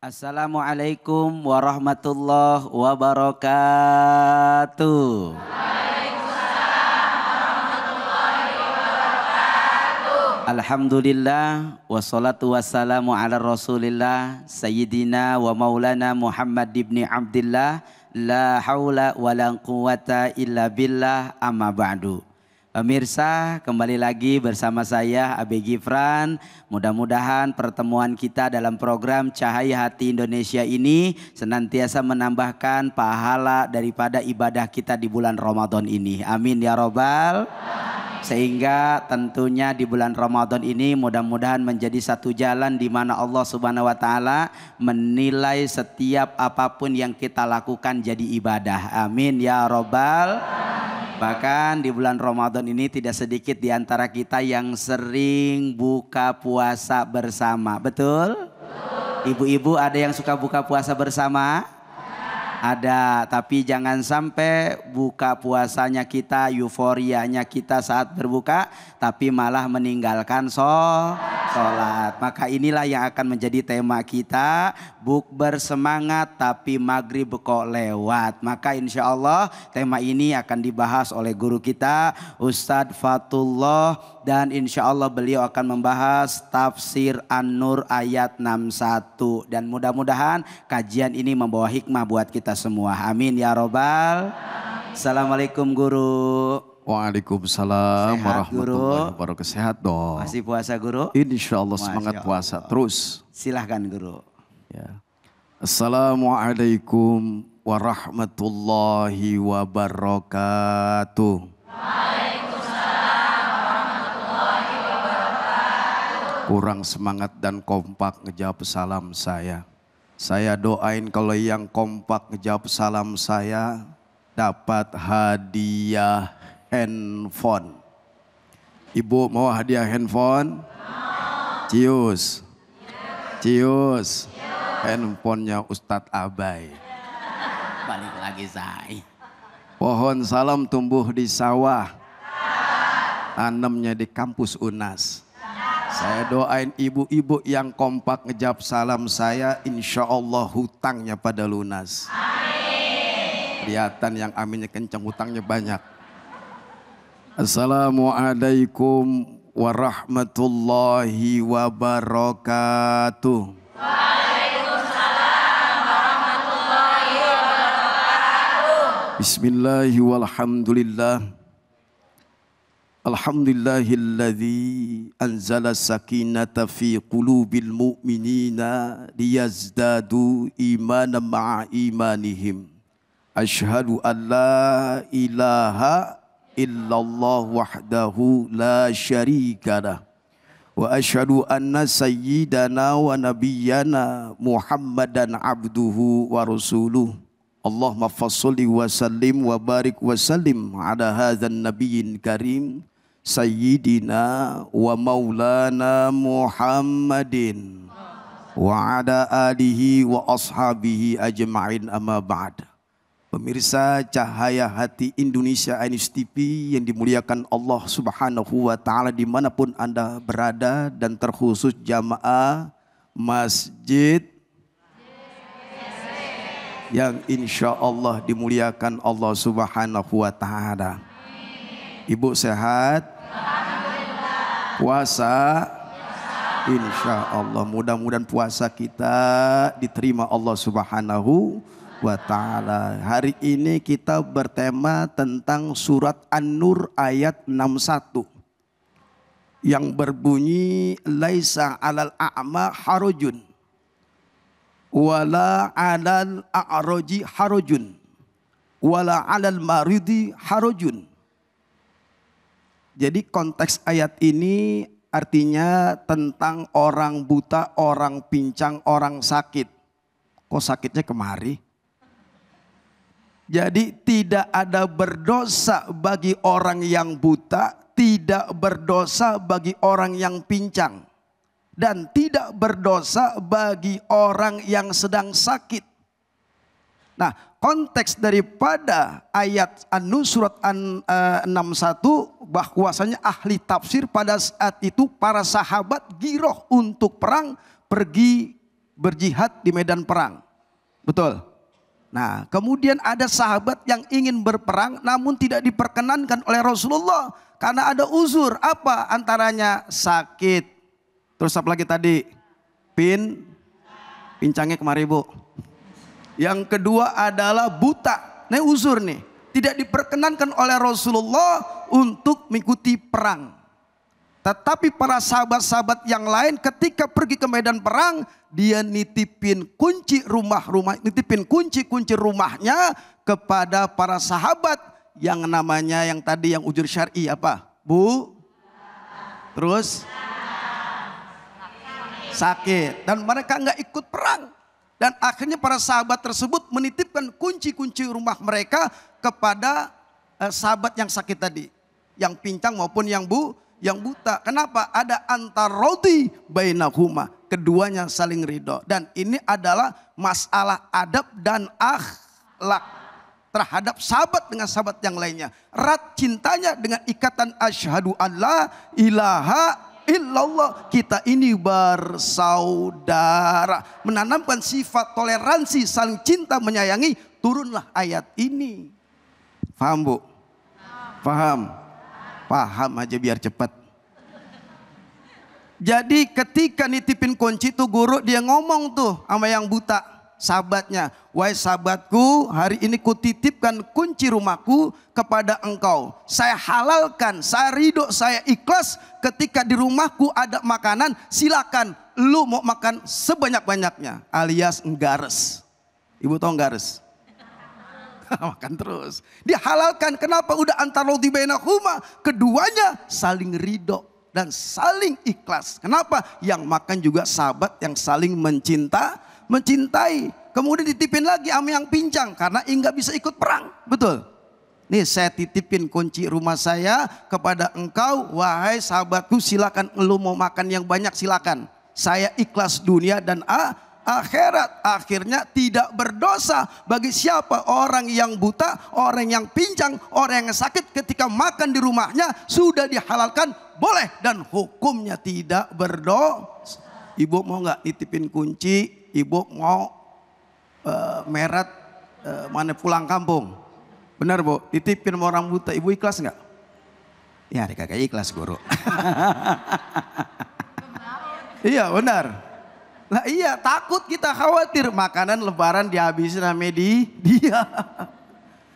Assalamualaikum warahmatullahi wabarakatuh. Alhamdulillah wassalatu wassalamu ala rasulillah sayyidina wa maulana Muhammad ibn Abdillah la haula wa la quwata illa billah amma ba'du. Pemirsa, kembali lagi bersama saya Abe Gifran. Mudah-mudahan pertemuan kita dalam program Cahaya Hati Indonesia ini senantiasa menambahkan pahala daripada ibadah kita di bulan Ramadan ini. Amin ya robbal. Sehingga tentunya di bulan Ramadan ini mudah-mudahan menjadi satu jalan di mana Allah Subhanahu wa taala menilai setiap apapun yang kita lakukan jadi ibadah. Amin ya robbal. Bahkan di bulan Ramadan ini tidak sedikit di antara kita yang sering buka puasa bersama. Betul? Ibu-ibu ada yang suka buka puasa bersama? Ada, tapi jangan sampai buka puasanya kita, euforianya kita saat berbuka, tapi malah meninggalkan sholat. Maka inilah yang akan menjadi tema kita, bukber semangat tapi maghrib kok lewat. Maka insya Allah tema ini akan dibahas oleh guru kita, Ustadz Fatullah. Dan insya Allah beliau akan membahas tafsir An-Nur ayat 61. Dan mudah-mudahan kajian ini membawa hikmah buat kita semua. Amin ya robbal. Assalamualaikum guru. Waalaikumsalam warahmatullahi guru. wabarakatuh. Sehat dong. Masih puasa guru? Insya Allah semangat puasa terus. Silahkan guru. Ya. Assalamualaikum warahmatullahi wabarakatuh. Kurang semangat dan kompak ngejawab salam saya. Saya doain kalau yang kompak ngejawab salam saya dapat hadiah handphone. Ibu mau hadiah handphone? Cius. Cius. Handphonenya Ustadz Abai. Balik lagi saya. Pohon salam tumbuh di sawah. Tanamnya di kampus UNAS. Saya doain ibu-ibu yang kompak ngejawab salam saya, insya Allah hutangnya pada lunas. Amin. Kelihatan yang aminnya kencang, hutangnya banyak. Assalamualaikum warahmatullahi wabarakatuh. Waalaikumsalam warahmatullahi wabarakatuh. Bismillahirrahmanirrahim. Walhamdulillah. Alhamdulillahilladzi anzala sakinata fi qulubil mu'minina liyazdadu imanan ma'a imanihim. Asyhadu an la ilaha illallah wahdahu la syarikalah. Wa asyhadu anna sayyidana wa nabiyyana Muhammadan abduhu wa rasuluh. Allahumma fasholli wa sallim wa barik wa sallim ala hadzal nabiyyin karim. Sayyidina wa maulana Muhammadin wa ala alihi wa ashabihi ajma'in amma ba'd. Pemirsa Cahaya Hati Indonesia Ainus TV yang dimuliakan Allah Subhanahu wa taala dimanapun Anda berada, dan terkhusus jamaah masjid yang insya Allah dimuliakan Allah Subhanahu wa taala. Ibu sehat? Puasa? Insya Allah. Mudah-mudahan puasa kita diterima Allah Subhanahu wa ta'ala. Hari ini kita bertema tentang surat An-Nur ayat 61. Yang berbunyi, laisa alal a'ma harujun. Wala alal a'roji harujun. Wala alal maridi harujun. Jadi konteks ayat ini artinya tentang orang buta, orang pincang, orang sakit. Kok sakitnya kemari? Jadi tidak ada berdosa bagi orang yang buta, tidak berdosa bagi orang yang pincang, dan tidak berdosa bagi orang yang sedang sakit. Nah, konteks daripada ayat An-Nur surat An-61 bahwasanya ahli tafsir pada saat itu para sahabat giroh untuk perang, pergi berjihad di medan perang. Betul? Nah, kemudian ada sahabat yang ingin berperang namun tidak diperkenankan oleh Rasulullah karena ada uzur. Apa antaranya? Sakit. Terus apa lagi tadi? Pincangnya kemari Bu. Yang kedua adalah buta. Ini uzur nih. Tidak diperkenankan oleh Rasulullah untuk mengikuti perang. Tetapi para sahabat-sahabat yang lain ketika pergi ke medan perang, dia nitipin kunci kunci rumahnya kepada para sahabat yang namanya yang tadi yang ujur syar'i apa? Bu? Terus? Sakit. Dan mereka nggak ikut perang. Dan akhirnya para sahabat tersebut menitipkan kunci-kunci rumah mereka kepada sahabat yang sakit tadi. Yang pincang maupun yang buta. Kenapa? Ada antarodi bainahuma. Keduanya saling ridho. Dan ini adalah masalah adab dan akhlak terhadap sahabat dengan sahabat yang lainnya. Erat cintanya dengan ikatan asyhadu alla ilaha illallah. Kita ini bersaudara. Menanamkan sifat toleransi, saling cinta, menyayangi. Turunlah ayat ini. Paham Bu? Paham? Paham aja biar cepat. Jadi ketika nitipin kunci tuh guru dia ngomong tuh sama yang buta sahabatnya. Wahai sahabatku, hari ini kutitipkan kunci rumahku kepada engkau. Saya halalkan, saya ridho, saya ikhlas ketika di rumahku ada makanan. Silakan, lu mau makan sebanyak-banyaknya alias nggares. Ibu tahu nggares? Makan terus. Dihalalkan. Kenapa? Udah antara rodi bainahuma. Keduanya saling ridho dan saling ikhlas. Kenapa? Yang makan juga sahabat yang saling mencintai. Kemudian dititipin lagi sama yang pincang karena nggak bisa ikut perang. Betul? Nih saya titipin kunci rumah saya kepada engkau. Wahai sahabatku, silakan, lu mau makan yang banyak silakan. Saya ikhlas dunia dan akhirat. Akhirnya tidak berdosa bagi siapa? Orang yang buta, orang yang pincang, orang yang sakit ketika makan di rumahnya sudah dihalalkan, boleh dan hukumnya tidak berdosa. Ibu mau nggak nitipin kunci? Ibu mau meret mana pulang kampung? Benar Bu? Titipin sama orang buta, ibu ikhlas nggak? Ya kagak ikhlas guru. Iya benar. Lah iya, takut kita, khawatir makanan lebaran dihabisin sama dia.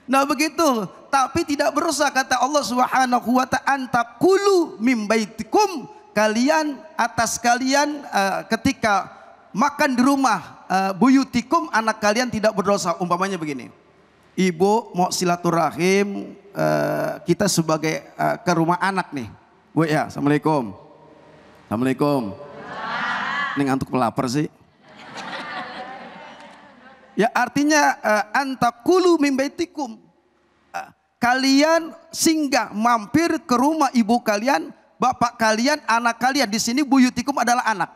Nah begitu, tapi tidak berusaha kata Allah Subhanahu wa ta'ala, antakulu mim baitikum, kalian atas kalian ketika makan di rumah buyutikum, anak kalian tidak berdosa. Umpamanya begini, ibu mau silaturahim, kita sebagai ke rumah anak nih. Bu ya, Assalamualaikum. Assalamualaikum. Ini ngantuk pelapar sih. Ya artinya antakulu mim baitikum. Kalian singgah mampir ke rumah ibu kalian, bapak kalian, anak kalian. Di sini buyutikum adalah anak.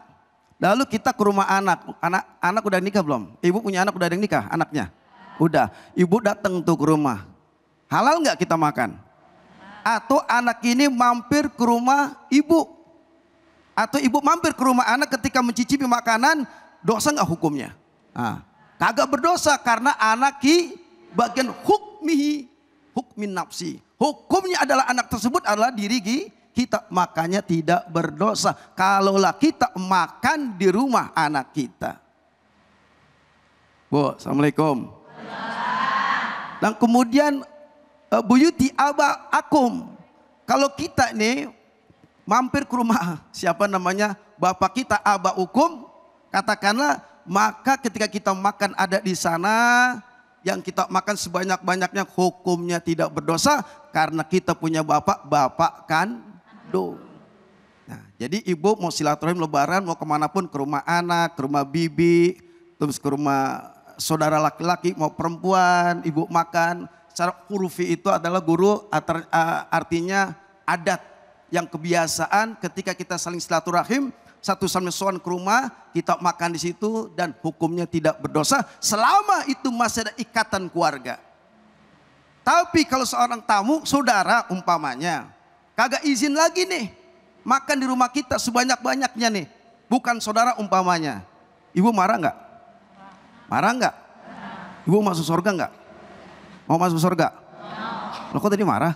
Lalu kita ke rumah anak. Anak udah nikah belum? Ibu punya anak udah ada yang nikah anaknya? Udah. Ibu datang tuh ke rumah. Halal nggak kita makan? Atau anak ini mampir ke rumah ibu? Atau ibu mampir ke rumah anak ketika mencicipi makanan, dosa nggak hukumnya? Nah, kagak berdosa karena anak bagian hukmin nafsi. Hukumnya adalah anak tersebut adalah diri kita, makanya tidak berdosa. Kalaulah kita makan di rumah anak kita. Bu, Assalamualaikum. Dan kemudian buyuti aba akum. Kalau kita nih mampir ke rumah siapa namanya bapak kita, aba ukum, katakanlah, maka ketika kita makan ada di sana, yang kita makan sebanyak-banyaknya hukumnya tidak berdosa karena kita punya bapak kandung. Nah, jadi ibu mau silaturahim lebaran, mau kemanapun, ke rumah anak, ke rumah bibi, terus ke rumah saudara laki-laki, mau perempuan, ibu makan. Secara hurufi itu adalah guru, artinya adat. Yang kebiasaan ketika kita saling silaturahim, satu sama soan ke rumah, kita makan di situ dan hukumnya tidak berdosa selama itu masih ada ikatan keluarga. Tapi kalau seorang tamu, saudara umpamanya, kagak izin lagi nih makan di rumah kita sebanyak-banyaknya nih, bukan saudara umpamanya. Ibu marah nggak? Marah nggak? Ibu masuk surga nggak? Mau masuk surga? Lo kok tadi marah?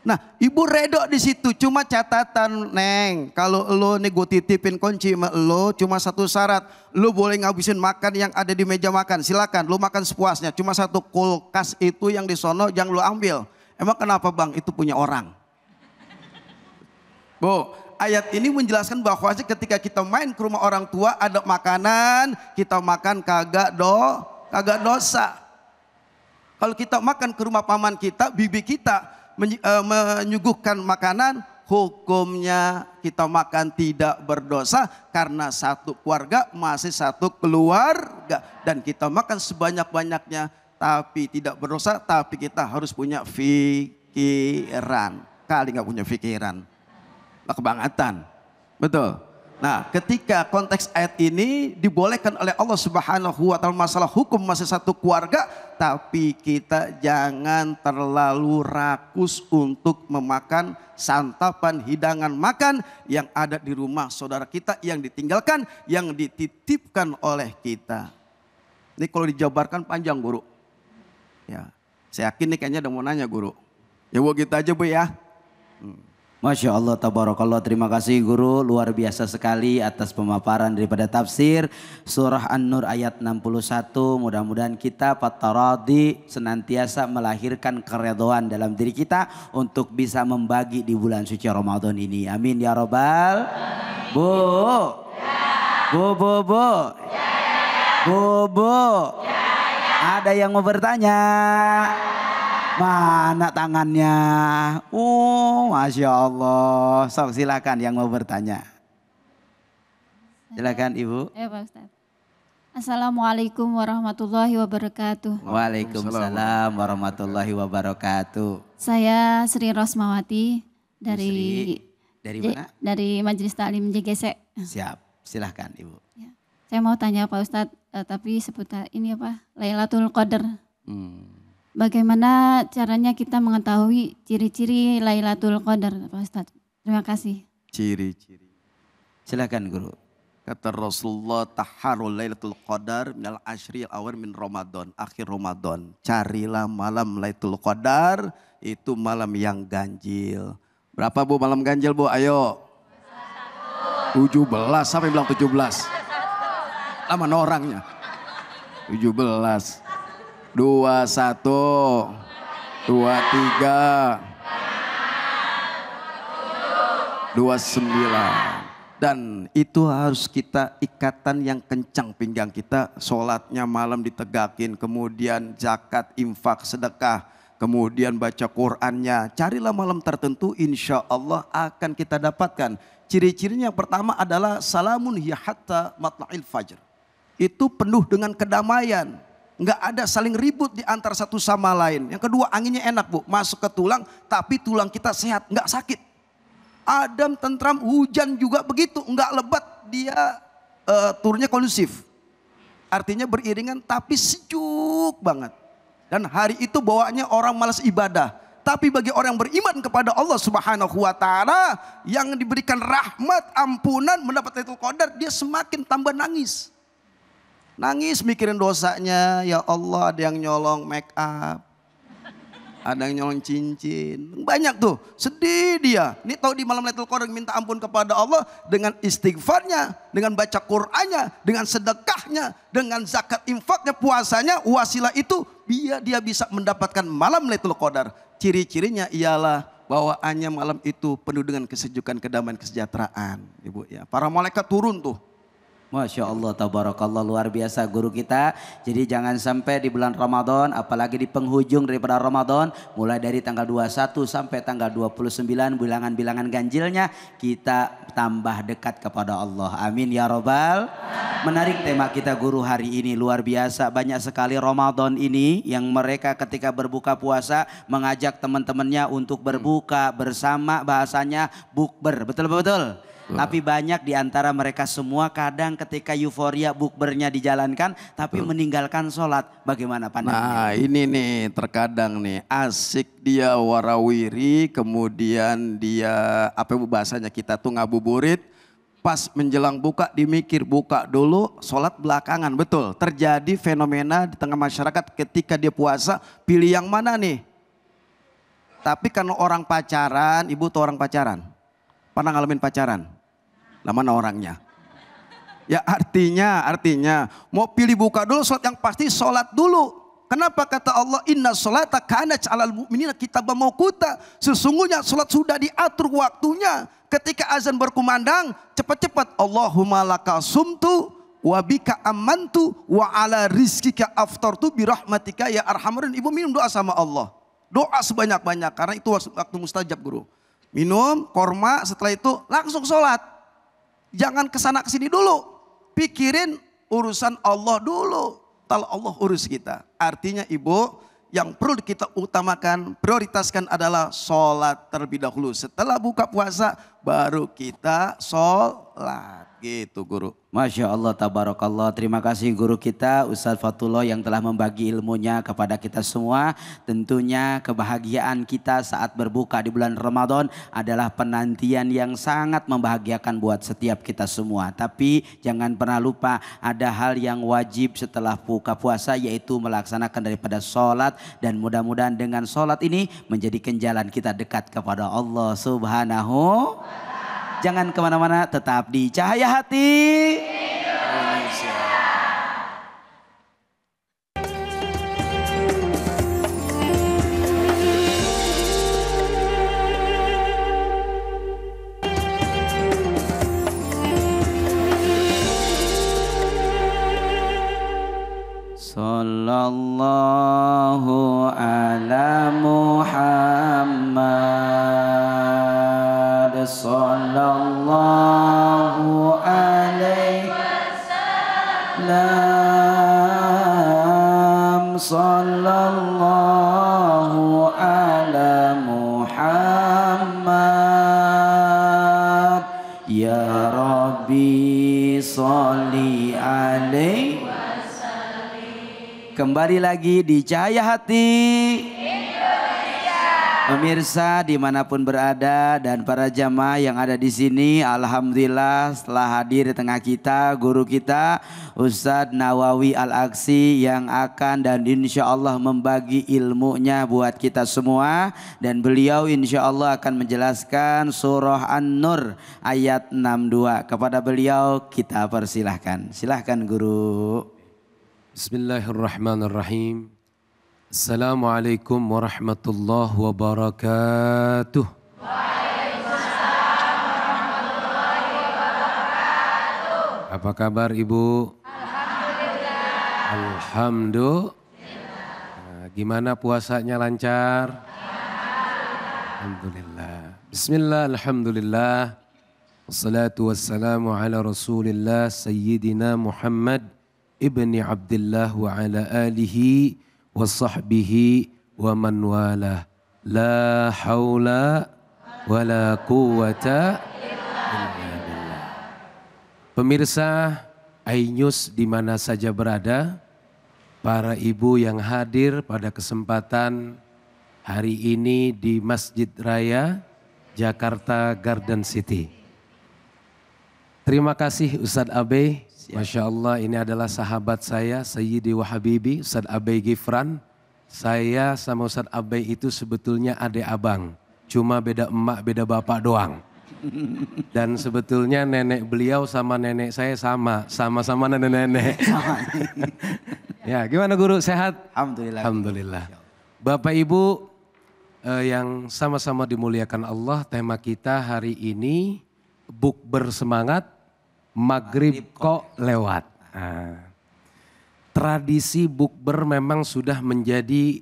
Nah, ibu redo di situ. Cuma catatan, Neng, kalau lo nih gue titipin kunci sama lo, cuma satu syarat, lo boleh ngabisin makan yang ada di meja makan. Silakan, lo makan sepuasnya. Cuma satu kulkas itu yang di sono jangan lo ambil. Emang kenapa bang? Itu punya orang. Bu, ayat ini menjelaskan bahwa ketika kita main ke rumah orang tua ada makanan, kita makan kagak dosa. Kalau kita makan ke rumah paman kita, bibi kita menyuguhkan makanan, hukumnya kita makan tidak berdosa karena satu keluarga masih satu keluarga dan kita makan sebanyak-banyaknya tapi tidak berdosa, tapi kita harus punya pikiran. Kali nggak punya pikiran, kebangetan, betul. Nah, ketika konteks ayat ini dibolehkan oleh Allah Subhanahu wa taala masalah hukum masih satu keluarga, tapi kita jangan terlalu rakus untuk memakan santapan hidangan makan yang ada di rumah saudara kita yang ditinggalkan, yang dititipkan oleh kita. Ini kalau dijabarkan panjang, Guru. Ya, saya yakin nih kayaknya ada mau nanya, Guru. Ya, Bu, gitu aja, Bu ya. Masya Allah, tabarakallah, terima kasih guru, luar biasa sekali atas pemaparan daripada tafsir surah An-Nur ayat 61. Mudah-mudahan kita Fataradi senantiasa melahirkan keridhaan dalam diri kita untuk bisa membagi di bulan suci Ramadan ini. Amin ya robbal. Bu, bu, ada yang mau bertanya? Mana tangannya? Masya Allah. Sok silakan yang mau bertanya. Silakan Ibu. Ya Pak Ustadz. Assalamualaikum warahmatullahi wabarakatuh. Waalaikumsalam warahmatullahi wabarakatuh. Saya Sri Rosmawati dari mana? Dari Majelis Taklim JGC. Siap, silahkan Ibu. Ya. Saya mau tanya Pak Ustadz, tapi seputar ini apa? Lailatul Qadar. Bagaimana caranya kita mengetahui ciri-ciri Lailatul Qadar, Pak Ustadz? Terima kasih. Ciri-ciri. Silakan Guru. Kata Rasulullah, taharul Lailatul Qadar minal ashril awal min Ramadan, akhir Ramadan. Carilah malam Lailatul Qadar, itu malam yang ganjil. Berapa Bu malam ganjil Bu? Ayo. 17, siapa yang bilang 17? Lama orangnya. 17. 21, 23, 29. Dan itu harus kita ikatan yang kencang pinggang kita. Sholatnya malam ditegakin, kemudian zakat, infak, sedekah, kemudian baca Qur'annya. Carilah malam tertentu, insya Allah akan kita dapatkan. Ciri-cirinya yang pertama adalah salamun hiya hatta matla'il fajr. Itu penuh dengan kedamaian. Nggak ada saling ribut di antara satu sama lain. Yang kedua, anginnya enak Bu, masuk ke tulang, tapi tulang kita sehat, nggak sakit. Adem, tentram, hujan juga begitu, nggak lebat, dia turunnya kondusif. Artinya beriringan tapi sejuk banget. Dan hari itu bawaannya orang malas ibadah. Tapi bagi orang yang beriman kepada Allah Subhanahu wa taala yang diberikan rahmat, ampunan, mendapat Lailatul Qadar, dia semakin tambah nangis. Nangis mikirin dosanya, ya Allah, ada yang nyolong make up, ada yang nyolong cincin, banyak tuh, sedih dia. Ini tahu di malam Lailatul Qadar minta ampun kepada Allah dengan istighfarnya, dengan baca Qur'annya, dengan sedekahnya, dengan zakat infaknya, puasanya, wasilah itu dia bisa mendapatkan malam Lailatul Qadar. Ciri-cirinya ialah bawaannya malam itu penuh dengan kesejukan, kedamaian, kesejahteraan, Ibu ya. Para malaikat turun tuh. Masya Allah, tabarakallah, luar biasa guru kita. Jadi jangan sampai di bulan Ramadan, apalagi di penghujung daripada Ramadan, mulai dari tanggal 21 sampai tanggal 29, bilangan-bilangan ganjilnya kita tambah dekat kepada Allah. Amin ya robbal. Menarik tema kita guru hari ini, luar biasa. Banyak sekali Ramadan ini yang mereka ketika berbuka puasa mengajak teman-temannya untuk berbuka bersama, bahasanya bukber, betul-betul. Tapi banyak di antara mereka semua kadang ketika euforia bukbernya dijalankan tapi meninggalkan sholat. Bagaimana pandangannya? Nah ini nih terkadang nih asik dia warawiri, kemudian dia apa bahasanya kita tuh ngabuburit, Pas menjelang buka dimikir buka dulu, sholat belakangan. Betul, terjadi fenomena di tengah masyarakat ketika dia puasa, pilih yang mana nih? Tapi karena orang pacaran, ibu tuh orang pacaran. Pernah ngalamin pacaran? Lah mana orangnya? Ya artinya mau pilih buka dulu, sholat yang pasti sholat dulu. Kenapa kata Allah inna sholata kanat 'alal mu'minina kitaban mauquta. Sesungguhnya sholat sudah diatur waktunya. Ketika azan berkumandang, cepat-cepat Allahumma laka sumtu wa bika amantu wa ala rizkika aftartu birahmatika ya arhamar rahimin. Ibu minum doa sama Allah. Doa sebanyak-banyak karena itu waktu mustajab guru. Minum korma, setelah itu langsung sholat. Jangan kesana kesini dulu. Pikirin urusan Allah dulu. Kalau Allah urus kita. Artinya ibu, yang perlu kita utamakan, prioritaskan adalah sholat terlebih dahulu. Setelah buka puasa, baru kita sholat. Gitu guru. Masya Allah, tabarakallah. Terima kasih guru kita Ustadz Fatullah yang telah membagi ilmunya kepada kita semua. Tentunya kebahagiaan kita saat berbuka di bulan Ramadan adalah penantian yang sangat membahagiakan buat setiap kita semua. Tapi jangan pernah lupa ada hal yang wajib setelah buka puasa, yaitu melaksanakan daripada sholat. Dan mudah-mudahan dengan sholat ini menjadikan jalan kita dekat kepada Allah Subhanahu. Jangan kemana-mana, tetap di Cahaya Hati Indonesia. Sallallahu ala Muhammad, sallallahu alaihi wasallam, sallallahu ala Muhammad, ya Rabbi sholli alaihi. Kembali lagi di Cahaya Hati Indonesia. Pemirsa dimanapun berada dan para jamaah yang ada di sini, alhamdulillah setelah hadir di tengah kita guru kita Ustadz Nawawi Al-Aksi yang akan dan insya Allah membagi ilmunya buat kita semua. Dan beliau insya Allah akan menjelaskan surah An-Nur ayat 62. Kepada beliau kita persilahkan. Silahkan guru. Bismillahirrahmanirrahim. Assalamualaikum warahmatullahi wabarakatuh. Waalaikumsalam warahmatullahi wabarakatuh. Apa kabar Ibu? Alhamdulillah. Alhamdulillah. Gimana puasanya lancar? Alhamdulillah. Bismillah, alhamdulillah. Wassalatu wassalamu ala rasulillah Sayyidina Muhammad ibni Abdullah wa ala alihi wa sahbihi wa man wala. La hawla wa la quwata illa billah. Pemirsa iNews di mana saja berada, para ibu yang hadir pada kesempatan hari ini di Masjid Raya Jakarta Garden City. Terima kasih Ustadz Abe. Masya Allah, ini adalah sahabat saya, Sayyidi wa Habibi, Ustadz Abai Gifran. Saya sama Ustadz Abai itu sebetulnya adik abang. Cuma beda emak, beda bapak doang. Dan sebetulnya nenek beliau sama nenek saya sama-sama nenek-nenek. Ya, gimana guru, sehat? Alhamdulillah. Alhamdulillah. Bapak Ibu yang sama-sama dimuliakan Allah, tema kita hari ini bukber semangat. Maghrib kok lewat. Tradisi bukber memang sudah menjadi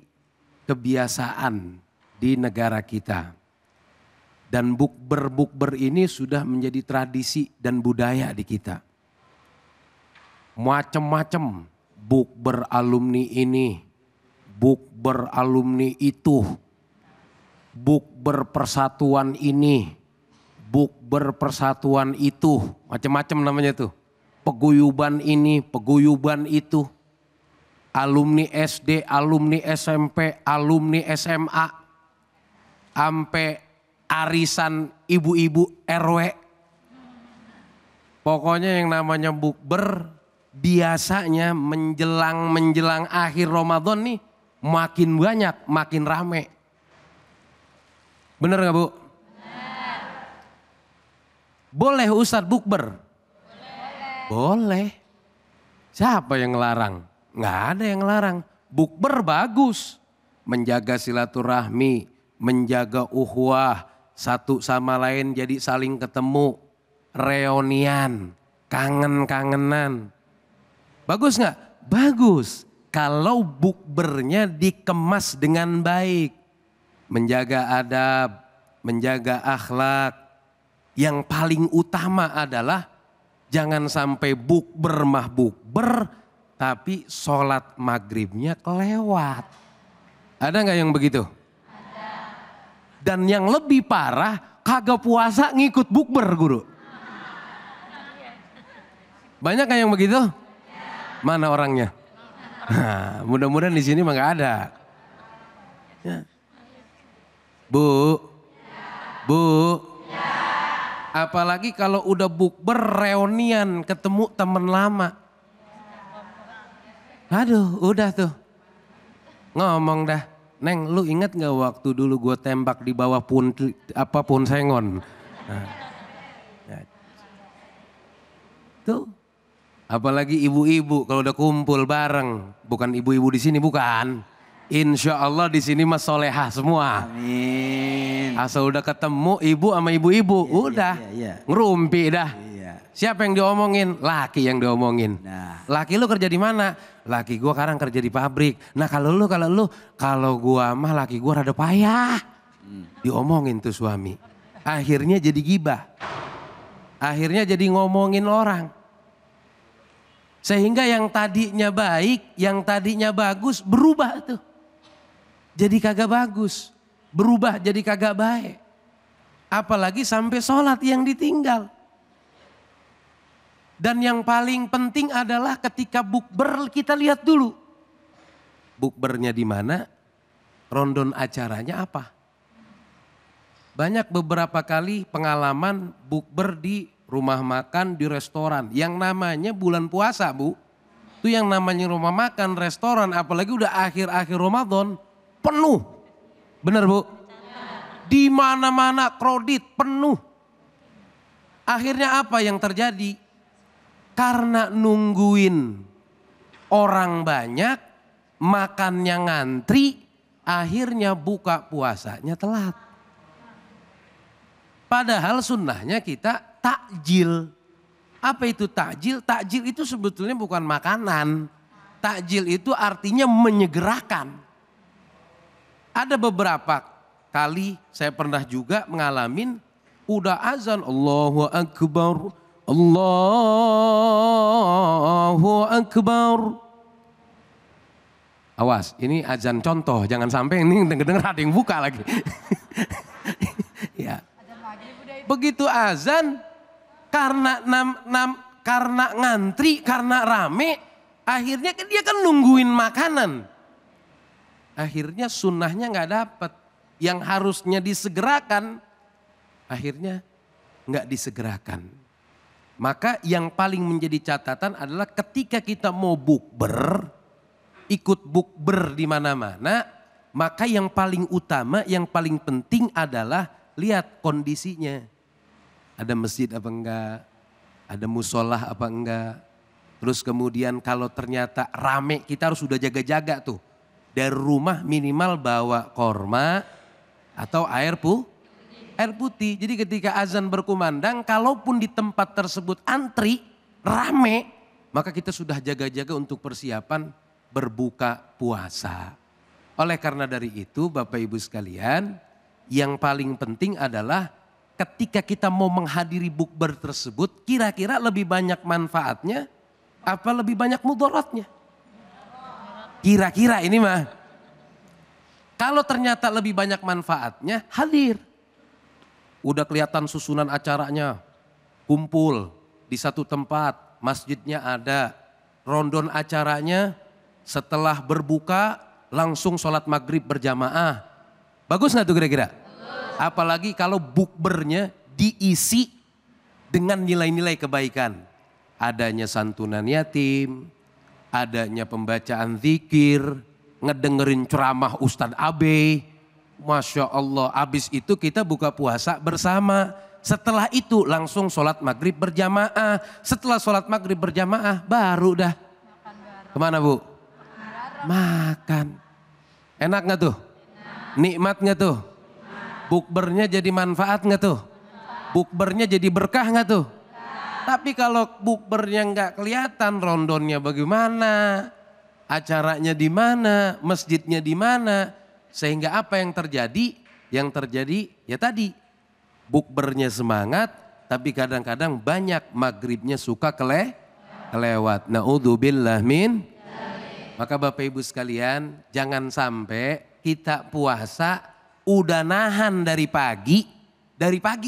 kebiasaan di negara kita. Dan bukber ini sudah menjadi tradisi dan budaya di kita. Macam-macam bukber alumni ini, bukber alumni itu, bukber persatuan ini, bukber persatuan itu, macam-macam namanya tuh. Peguyuban ini, peguyuban itu. Alumni SD, alumni SMP, alumni SMA. Sampai arisan ibu-ibu RW. Pokoknya yang namanya bukber biasanya menjelang akhir Ramadan nih makin banyak, makin rame. Bener gak Bu? Bener. Boleh Ustadz bukber? Boleh. Siapa yang ngelarang? Nggak ada yang ngelarang. Bukber bagus. Menjaga silaturahmi, menjaga uhwah, satu sama lain jadi saling ketemu. Reunian, kangen-kangenan. Bagus nggak? Bagus. Kalau bukbernya dikemas dengan baik. Menjaga adab, menjaga akhlak. Yang paling utama adalah jangan sampai bukber mah bukber, tapi sholat maghribnya kelewat. Ada nggak yang begitu? Ada. Dan yang lebih parah, kagak puasa ngikut bukber guru. Banyak nggak yang begitu? Mana orangnya? Nah, mudah-mudahan di sini mah nggak ada. Ya. Bu, Bu. Apalagi kalau udah bukber reunian ketemu temen lama. Aduh udah tuh. Ngomong dah. Neng lu inget gak waktu dulu gue tembak di bawah Punsengon. Nah. Ya. Tuh. Apalagi ibu-ibu kalau udah kumpul bareng. Bukan ibu-ibu di sini bukan. Insya Allah di sini mas solehah semua. Amin. Asal udah ketemu ibu sama ibu-ibu, udah ngerumpi dah. Iya. Siapa yang diomongin? Laki yang diomongin. Nah. Laki lu kerja di mana? Laki gua sekarang kerja di pabrik. Nah kalau gua mah laki gua rada payah. Diomongin tuh suami. Akhirnya jadi gibah. Akhirnya jadi ngomongin orang. Sehingga yang tadinya baik, yang tadinya bagus berubah tuh. Jadi kagak bagus. Berubah jadi kagak baik. Apalagi sampai sholat yang ditinggal. Dan yang paling penting adalah ketika bukber kita lihat dulu. Bukbernya di mana? Rondon acaranya apa? Banyak beberapa kali pengalaman bukber di rumah makan, di restoran. Yang namanya bulan puasa Bu. Itu yang namanya rumah makan, restoran. Apalagi udah akhir-akhir Ramadan. Penuh. Bener Bu? Di mana-mana kredit penuh. Akhirnya apa yang terjadi? Karena nungguin orang banyak, makannya ngantri, akhirnya buka puasanya telat. Padahal sunnahnya kita takjil. Apa itu takjil? Takjil itu sebetulnya bukan makanan. Takjil itu artinya menyegerakan. Ada beberapa kali saya pernah juga mengalamin udah azan Allahu Akbar, Allahu Akbar. Awas, ini azan contoh, jangan sampai ini denger-denger ada yang buka lagi. Ya. Begitu azan, karena ngantri, karena rame, akhirnya dia kan nungguin makanan. Akhirnya sunnahnya nggak dapet. Yang harusnya disegerakan, akhirnya nggak disegerakan. Maka yang paling menjadi catatan adalah ketika kita mau bukber, ikut bukber di mana-mana, maka yang paling utama, yang paling penting adalah lihat kondisinya. Ada masjid apa enggak, ada musolah apa enggak. Terus kemudian kalau ternyata rame kita harus sudah jaga-jaga tuh. Dari rumah minimal bawa korma atau air putih. Jadi ketika azan berkumandang, kalaupun di tempat tersebut antri, rame, maka kita sudah jaga-jaga untuk persiapan berbuka puasa. Oleh karena dari itu Bapak Ibu sekalian, yang paling penting adalah ketika kita mau menghadiri bukber tersebut, kira-kira lebih banyak manfaatnya apa lebih banyak mudaratnya? Kira-kira ini mah. Kalau ternyata lebih banyak manfaatnya, hadir. Udah kelihatan susunan acaranya, kumpul di satu tempat, masjidnya ada, rondon acaranya setelah berbuka langsung sholat maghrib berjamaah. Bagus gak tuh kira-kira? Apalagi kalau bukbernya diisi dengan nilai-nilai kebaikan. Adanya santunan yatim, adanya pembacaan zikir, ngedengerin ceramah Ustadz Abe. Masya Allah, habis itu kita buka puasa bersama. Setelah itu langsung sholat maghrib berjamaah. Setelah sholat maghrib berjamaah baru dah. Kemana Bu? Makan. Enak gak tuh? Nikmat gak tuh? Bukbernya jadi manfaat gak tuh? Bukbernya jadi berkah gak tuh? Tapi kalau bukbernya nggak kelihatan, rondonnya bagaimana, acaranya di mana, masjidnya di mana, sehingga apa yang terjadi? Yang terjadi ya tadi, bukbernya semangat, tapi kadang-kadang banyak maghribnya suka kelewat. Naudzubillah min. Maka Bapak Ibu sekalian, jangan sampai kita puasa udah nahan dari pagi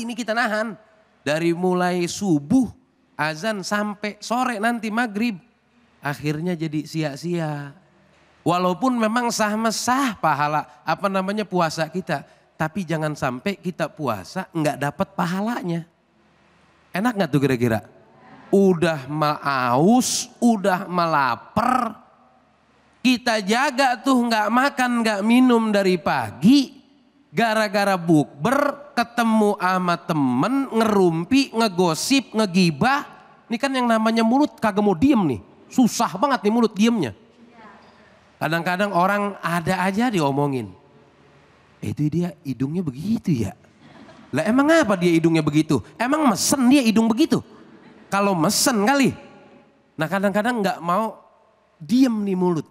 ini kita nahan, dari mulai subuh azan sampai sore nanti maghrib, akhirnya jadi sia-sia. Walaupun memang sah pahala puasa kita, tapi jangan sampai kita puasa nggak dapat pahalanya. Enak nggak tuh kira-kira? Udah malaus, udah malaper, kita jaga tuh nggak makan nggak minum dari pagi, gara-gara bukber ketemu sama temen, ngerumpi, ngegosip, ngegibah. Ini kan yang namanya mulut kagak mau diem nih. Susah banget nih mulut diemnya. Kadang-kadang orang ada aja diomongin. Itu dia hidungnya begitu ya. Lah emang apa dia hidungnya begitu? Emang mesen dia hidung begitu? Kalau mesen kali. Nah kadang-kadang nggak mau diem nih mulut.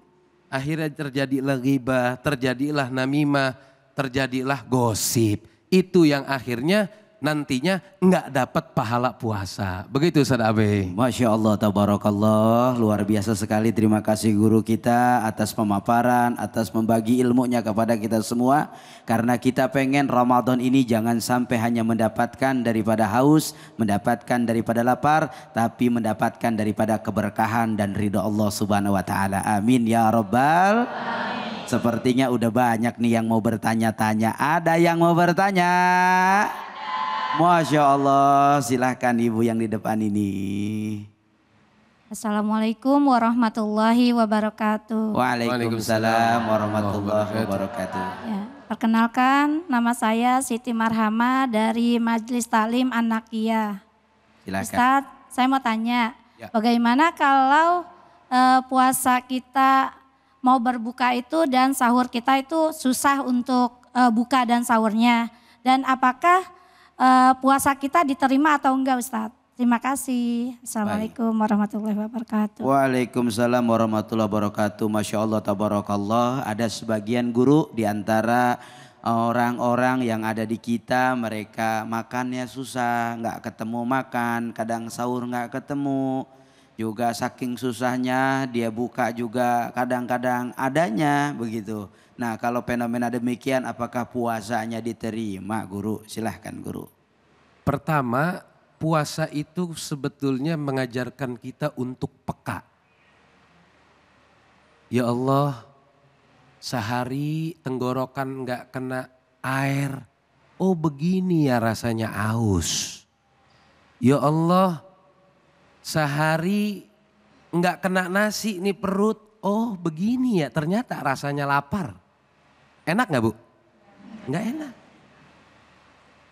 Akhirnya terjadilah ghibah, terjadilah namimah, terjadilah gosip. Itu yang akhirnya nantinya nggak dapat pahala puasa. Begitu Ustaz Abe. Masya Allah, tabarakallah, luar biasa sekali. Terima kasih guru kita atas pemaparan, atas membagi ilmunya kepada kita semua. Karena kita pengen Ramadan ini jangan sampai hanya mendapatkan daripada haus, mendapatkan daripada lapar, tapi mendapatkan daripada keberkahan dan ridho Allah Subhanahu Wa Taala. Amin ya Rabbal. Sepertinya udah banyak nih yang mau bertanya-tanya. Ada yang mau bertanya? Masya Allah, silahkan ibu yang di depan ini. Assalamualaikum warahmatullahi wabarakatuh. Waalaikumsalam warahmatullahi wabarakatuh. Ya, perkenalkan nama saya Siti Marhama dari Majelis Taklim An-Naqiyah. Silakan. Ustadz, saya mau tanya, Ya. bagaimana kalau puasa kita mau berbuka itu dan sahur kita itu susah untuk buka dan sahurnya. Dan apakah puasa kita diterima atau enggak Ustadz? Terima kasih. Assalamualaikum warahmatullahi wabarakatuh. Waalaikumsalam warahmatullahi wabarakatuh. Masya Allah, tabarakallah. Ada sebagian guru di antara orang-orang yang ada di kita, mereka makannya susah, nggak ketemu makan, kadang sahur nggak ketemu. Juga saking susahnya dia buka juga kadang-kadang adanya begitu. Nah kalau fenomena demikian apakah puasanya diterima guru? Silahkan guru. Pertama, puasa itu sebetulnya mengajarkan kita untuk peka. Ya Allah, sehari tenggorokan nggak kena air. Oh begini ya rasanya aus. Ya Allah, sehari nggak kena nasi nih perut. Oh begini ya ternyata rasanya lapar. Enak nggak Bu? Nggak enak.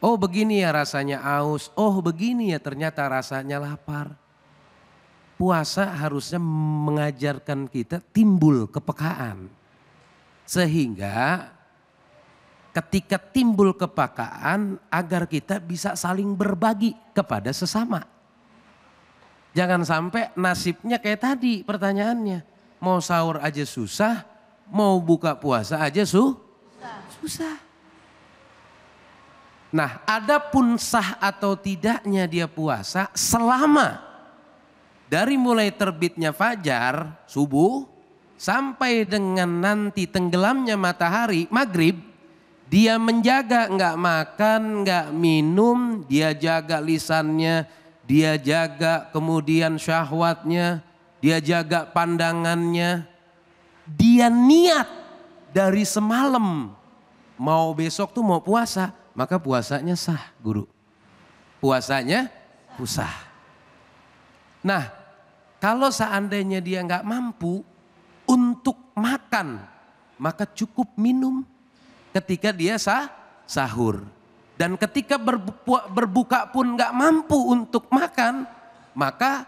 Oh begini ya rasanya aus. Oh begini ya ternyata rasanya lapar. Puasa harusnya mengajarkan kita timbul kepekaan. Sehingga ketika timbul kepekaan agar kita bisa saling berbagi kepada sesama. Jangan sampai nasibnya kayak tadi pertanyaannya. Mau sahur aja susah, mau buka puasa aja susah. Nah, adapun sah atau tidaknya dia puasa selama dari mulai terbitnya fajar, subuh, sampai dengan nanti tenggelamnya matahari, maghrib, dia menjaga nggak makan, nggak minum, dia jaga lisannya, dia jaga kemudian syahwatnya, dia jaga pandangannya, dia niat dari semalam mau besok tuh mau puasa, maka puasanya sah guru. Puasanya susah. Nah, kalau seandainya dia nggak mampu untuk makan, maka cukup minum ketika dia sahur. Dan ketika berbuka pun nggak mampu untuk makan, maka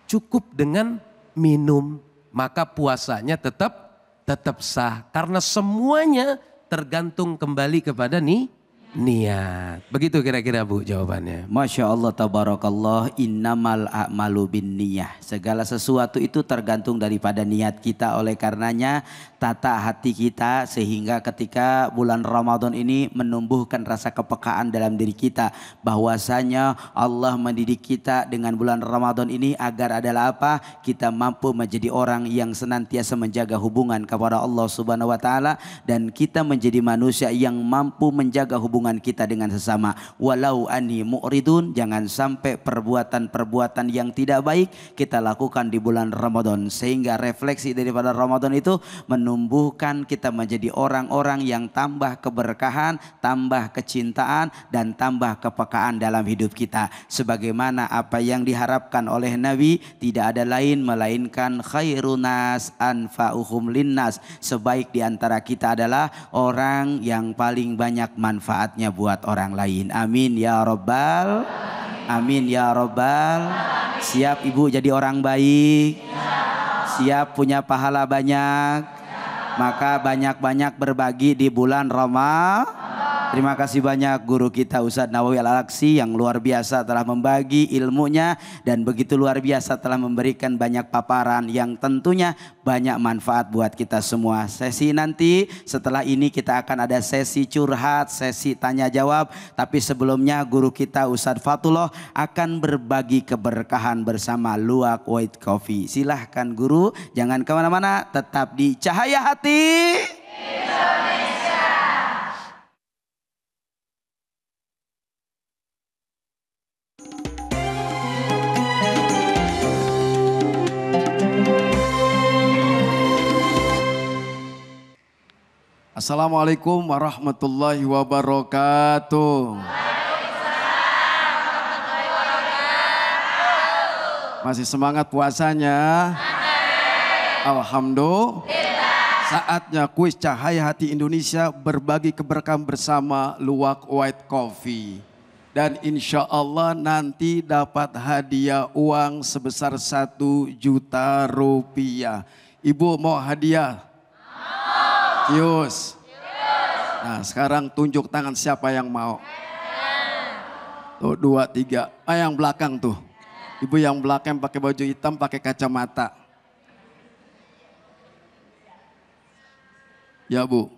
cukup dengan minum. Maka puasanya tetap sah. Karena semuanya tergantung kembali kepada niat. Begitu kira-kira Bu jawabannya. Masya Allah tabarakallah, innamal a'malu bin niyah. Segala sesuatu itu tergantung daripada niat kita. Oleh karenanya tata hati kita sehingga ketika bulan Ramadan ini menumbuhkan rasa kepekaan dalam diri kita. Bahwasanya Allah mendidik kita dengan bulan Ramadan ini agar adalah apa? Kita mampu menjadi orang yang senantiasa menjaga hubungan kepada Allah Subhanahu wa taala. Dan kita menjadi manusia yang mampu menjaga hubungan kita dengan sesama. Walau anni mu'ridun, jangan sampai perbuatan-perbuatan yang tidak baik kita lakukan di bulan Ramadan, sehingga refleksi daripada Ramadan itu menumbuhkan kita menjadi orang-orang yang tambah keberkahan, tambah kecintaan, dan tambah kepekaan dalam hidup kita. Sebagaimana apa yang diharapkan oleh Nabi, tidak ada lain melainkan khairunas anfa'uhum linnas. Sebaik di antara kita adalah orang yang paling banyak manfaatnya buat orang lain. Amin ya Rabbal. Amin ya Rabbal. Siap Ibu jadi orang baik? Siap punya pahala banyak? Maka banyak-banyak berbagi di bulan Ramadan. Terima kasih banyak guru kita Ustadz Nawawi Al-Alaksi yang luar biasa telah membagi ilmunya dan begitu luar biasa telah memberikan banyak paparan yang tentunya banyak manfaat buat kita semua. Sesi nanti setelah ini kita akan ada sesi curhat, sesi tanya jawab. Tapi sebelumnya guru kita Ustadz Fatullah akan berbagi keberkahan bersama Luwak White Coffee. Silahkan guru, jangan kemana-mana, tetap di Cahaya Hati Indonesia. Assalamualaikum warahmatullahi wabarakatuh. Masih semangat puasanya? Alhamdulillah. Saatnya kuis Cahaya Hati Indonesia berbagi keberkahan bersama Luwak White Coffee. Dan insya Allah nanti dapat hadiah uang sebesar 1 juta rupiah. Ibu mau hadiah? Yus. Nah sekarang tunjuk tangan siapa yang mau. Tuh 2, 3. Yang belakang tuh. Ibu yang belakang pakai baju hitam, pakai kacamata. Ya Bu.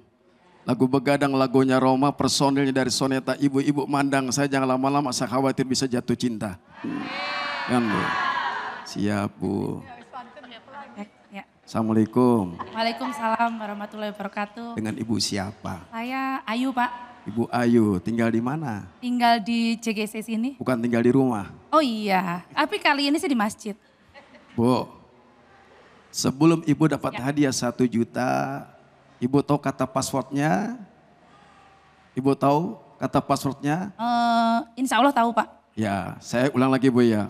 Lagu Begadang lagunya Roma, personilnya dari Soneta. Ibu-ibu mandang saya jangan lama-lama, saya khawatir bisa jatuh cinta. Kan Bu. Siap Bu. Assalamualaikum. Waalaikumsalam warahmatullahi wabarakatuh. Dengan Ibu siapa? Saya Ayu Pak. Ibu Ayu, tinggal di mana? Tinggal di JGC sini. Bukan tinggal di rumah? Oh iya, tapi kali ini sih di masjid. Bu, sebelum Ibu dapat hadiah 1 juta, Ibu tahu kata passwordnya? Ibu tahu kata passwordnya? Insya Allah tahu Pak. Ya, saya ulang lagi Bu ya.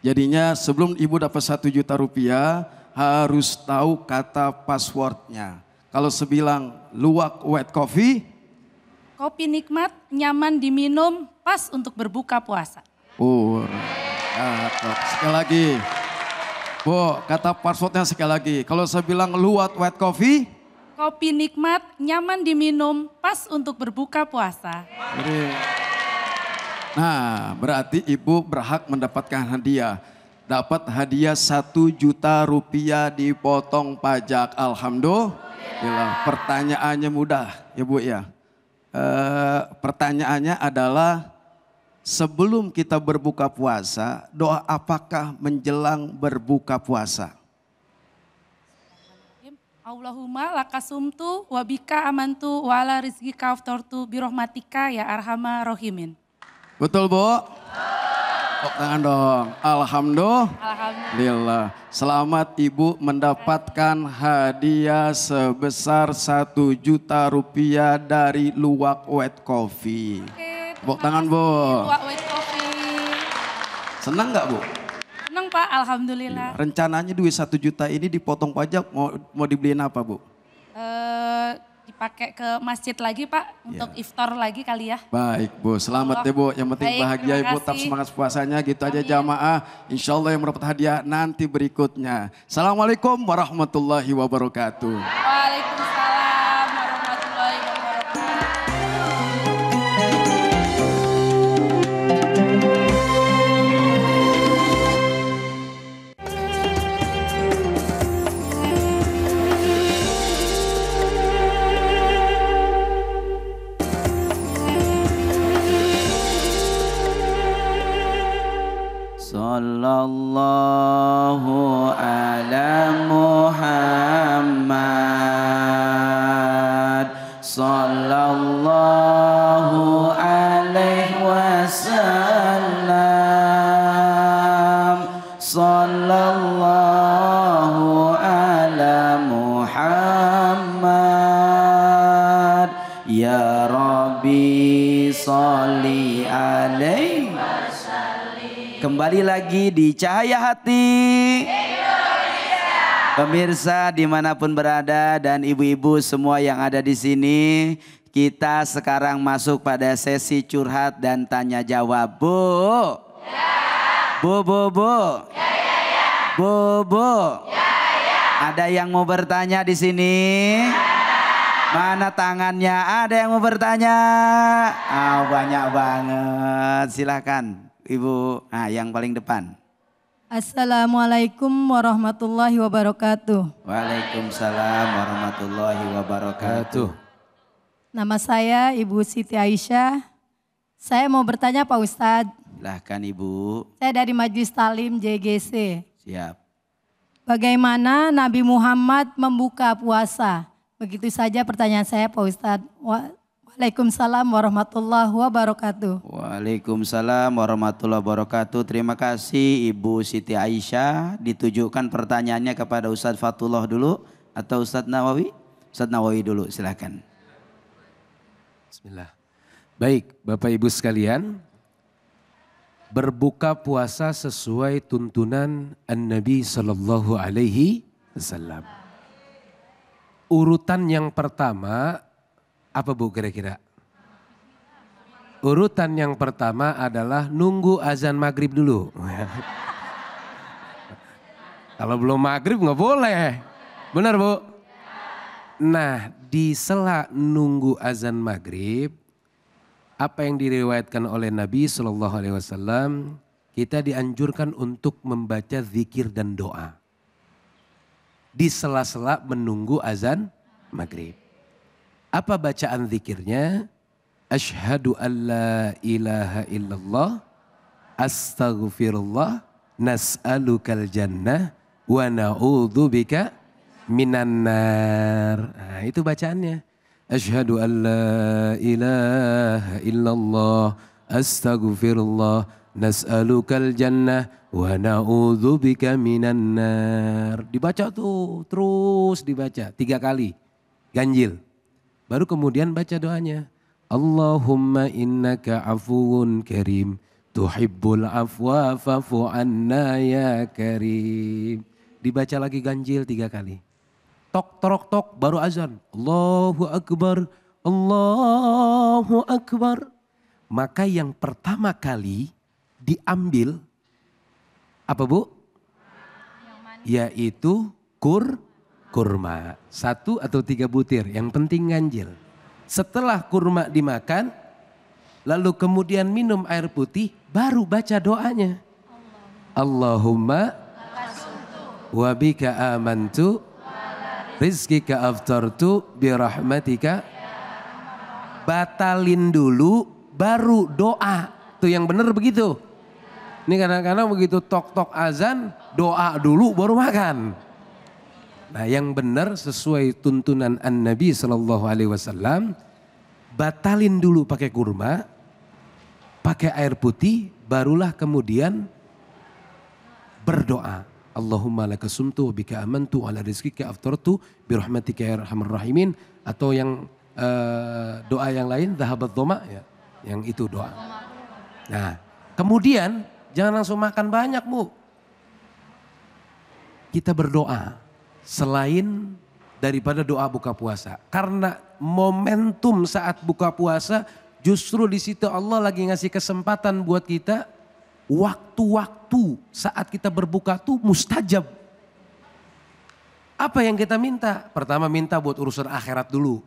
Jadinya sebelum Ibu dapat 1 juta rupiah, harus tahu kata passwordnya. Kalau sebilang Luwak White Coffee. Kopi nikmat, nyaman diminum, pas untuk berbuka puasa. Sekali lagi. Bu, kata passwordnya sekali lagi. Kalau saya bilang Luwak White Coffee. Kopi nikmat, nyaman diminum, pas untuk berbuka puasa. Nah, berarti Ibu berhak mendapatkan hadiah. Dapat hadiah 1 juta rupiah dipotong pajak. Alhamdulillah. Pertanyaannya mudah ya Bu ya. Pertanyaannya adalah sebelum kita berbuka puasa, doa apakah menjelang berbuka puasa? Allahumma lakasumtu wabika amantu wala rizkika aftortu birohmatika ya arhamar rohimin. Betul Bu? Tepuk tangan dong. Alhamdulillah. Selamat Ibu mendapatkan hadiah sebesar 1 juta rupiah dari Luwak White Coffee. Tepuk tangan Bu. Luwak White Coffee. Senang nggak Bu? Senang Pak, alhamdulillah. Rencananya duit 1 juta ini dipotong pajak mau dibeliin apa Bu? Dipakai ke masjid lagi Pak, untuk iftar lagi kali ya. Baik Bu, selamat ya Bu. Yang penting Baik, bahagia terima Ibu, tetap kasih. semangat puasanya gitu aja jamaah. Insya Allah yang mendapat hadiah nanti berikutnya. Assalamualaikum warahmatullahi wabarakatuh. Waalaikumsalam warahmatullahi wabarakatuh. Sallallahu ala Muhammad. Sallallahu alaihi wasallam. Sallallahu ala Muhammad. Ya Rabbi salli alaihi. Kembali lagi di Cahaya Hati Indonesia. Pemirsa dimanapun berada dan ibu-ibu semua yang ada di sini, kita sekarang masuk pada sesi curhat dan tanya jawab. Bu, ya. Bu. Ya, ya, ya. Bu. Ya, ya. Ada yang mau bertanya di sini? Ya. Mana tangannya? Ada yang mau bertanya? Banyak banget. Silakan. Ibu, yang paling depan. Assalamualaikum warahmatullahi wabarakatuh. Waalaikumsalam warahmatullahi wabarakatuh. Nama saya Ibu Siti Aisyah. Saya mau bertanya Pak Ustadz. Silahkan Ibu. Saya dari Majelis Talim JGC. Siap. Bagaimana Nabi Muhammad membuka puasa? Begitu saja pertanyaan saya Pak Ustadz. Waalaikumsalam warahmatullahi wabarakatuh. Waalaikumsalam warahmatullahi wabarakatuh. Terima kasih Ibu Siti Aisyah. Ditujukan pertanyaannya kepada Ustadz Fatullah dulu atau Ustadz Nawawi? Ustadz Nawawi dulu, silakan. Bismillah. Baik, Bapak Ibu sekalian, berbuka puasa sesuai tuntunan An-Nabi Sallallahu Alaihi Wasallam. Urutan yang pertama apa Bu kira-kira? Urutan yang pertama adalah nunggu azan maghrib dulu. Kalau belum maghrib nggak boleh. Benar Bu? Nah di sela nunggu azan maghrib, apa yang diriwayatkan oleh Nabi SAW, kita dianjurkan untuk membaca zikir dan doa. Di sela-sela menunggu azan maghrib. Apa bacaan zikirnya? Asyhadu an la ilaha illallah, astaghfirullah, nas'alukal jannah, wa na'udzubika minan nar. Nah, itu bacaannya. Asyhadu an la ilaha illallah, astaghfirullah, nas'alukal jannah, wa na'udzubika minan nar. Dibaca tuh, terus dibaca 3 kali. Ganjil. Baru kemudian baca doanya. Allahumma innaka afuwun karim, tuhibbul afwa fa'fu anna ya karim. Dibaca lagi ganjil 3 kali. Tok, torok, tok, baru azan. Allahu Akbar, Allahu Akbar. Maka yang pertama kali diambil, apa Bu? Yaitu kurma. 1 atau 3 butir, yang penting ganjil. Setelah kurma dimakan, lalu kemudian minum air putih, baru baca doanya. Allahumma wabika amantu, rizkika aftartu, birahmatika. Batalin dulu, baru doa. Tuh yang benar begitu. Ini kadang-kadang begitu tok-tok azan, doa dulu baru makan. Nah yang benar sesuai tuntunan An-Nabi SAW, batalin dulu pakai kurma, pakai air putih, barulah kemudian berdoa. Allahumma laka sumtu bika amantu ala rizkika aftartu birahmatika ya arhamar rahimin. Atau yang doa yang lain, dhahabat dhoma, ya, yang itu doa. Nah kemudian Jangan langsung makan banyak, Bu. Kita berdoa selain daripada doa buka puasa. Karena momentum saat buka puasa justru di situ Allah lagi ngasih kesempatan buat kita. Waktu-waktu saat kita berbuka tuh mustajab. Apa yang kita minta? Pertama minta buat urusan akhirat dulu.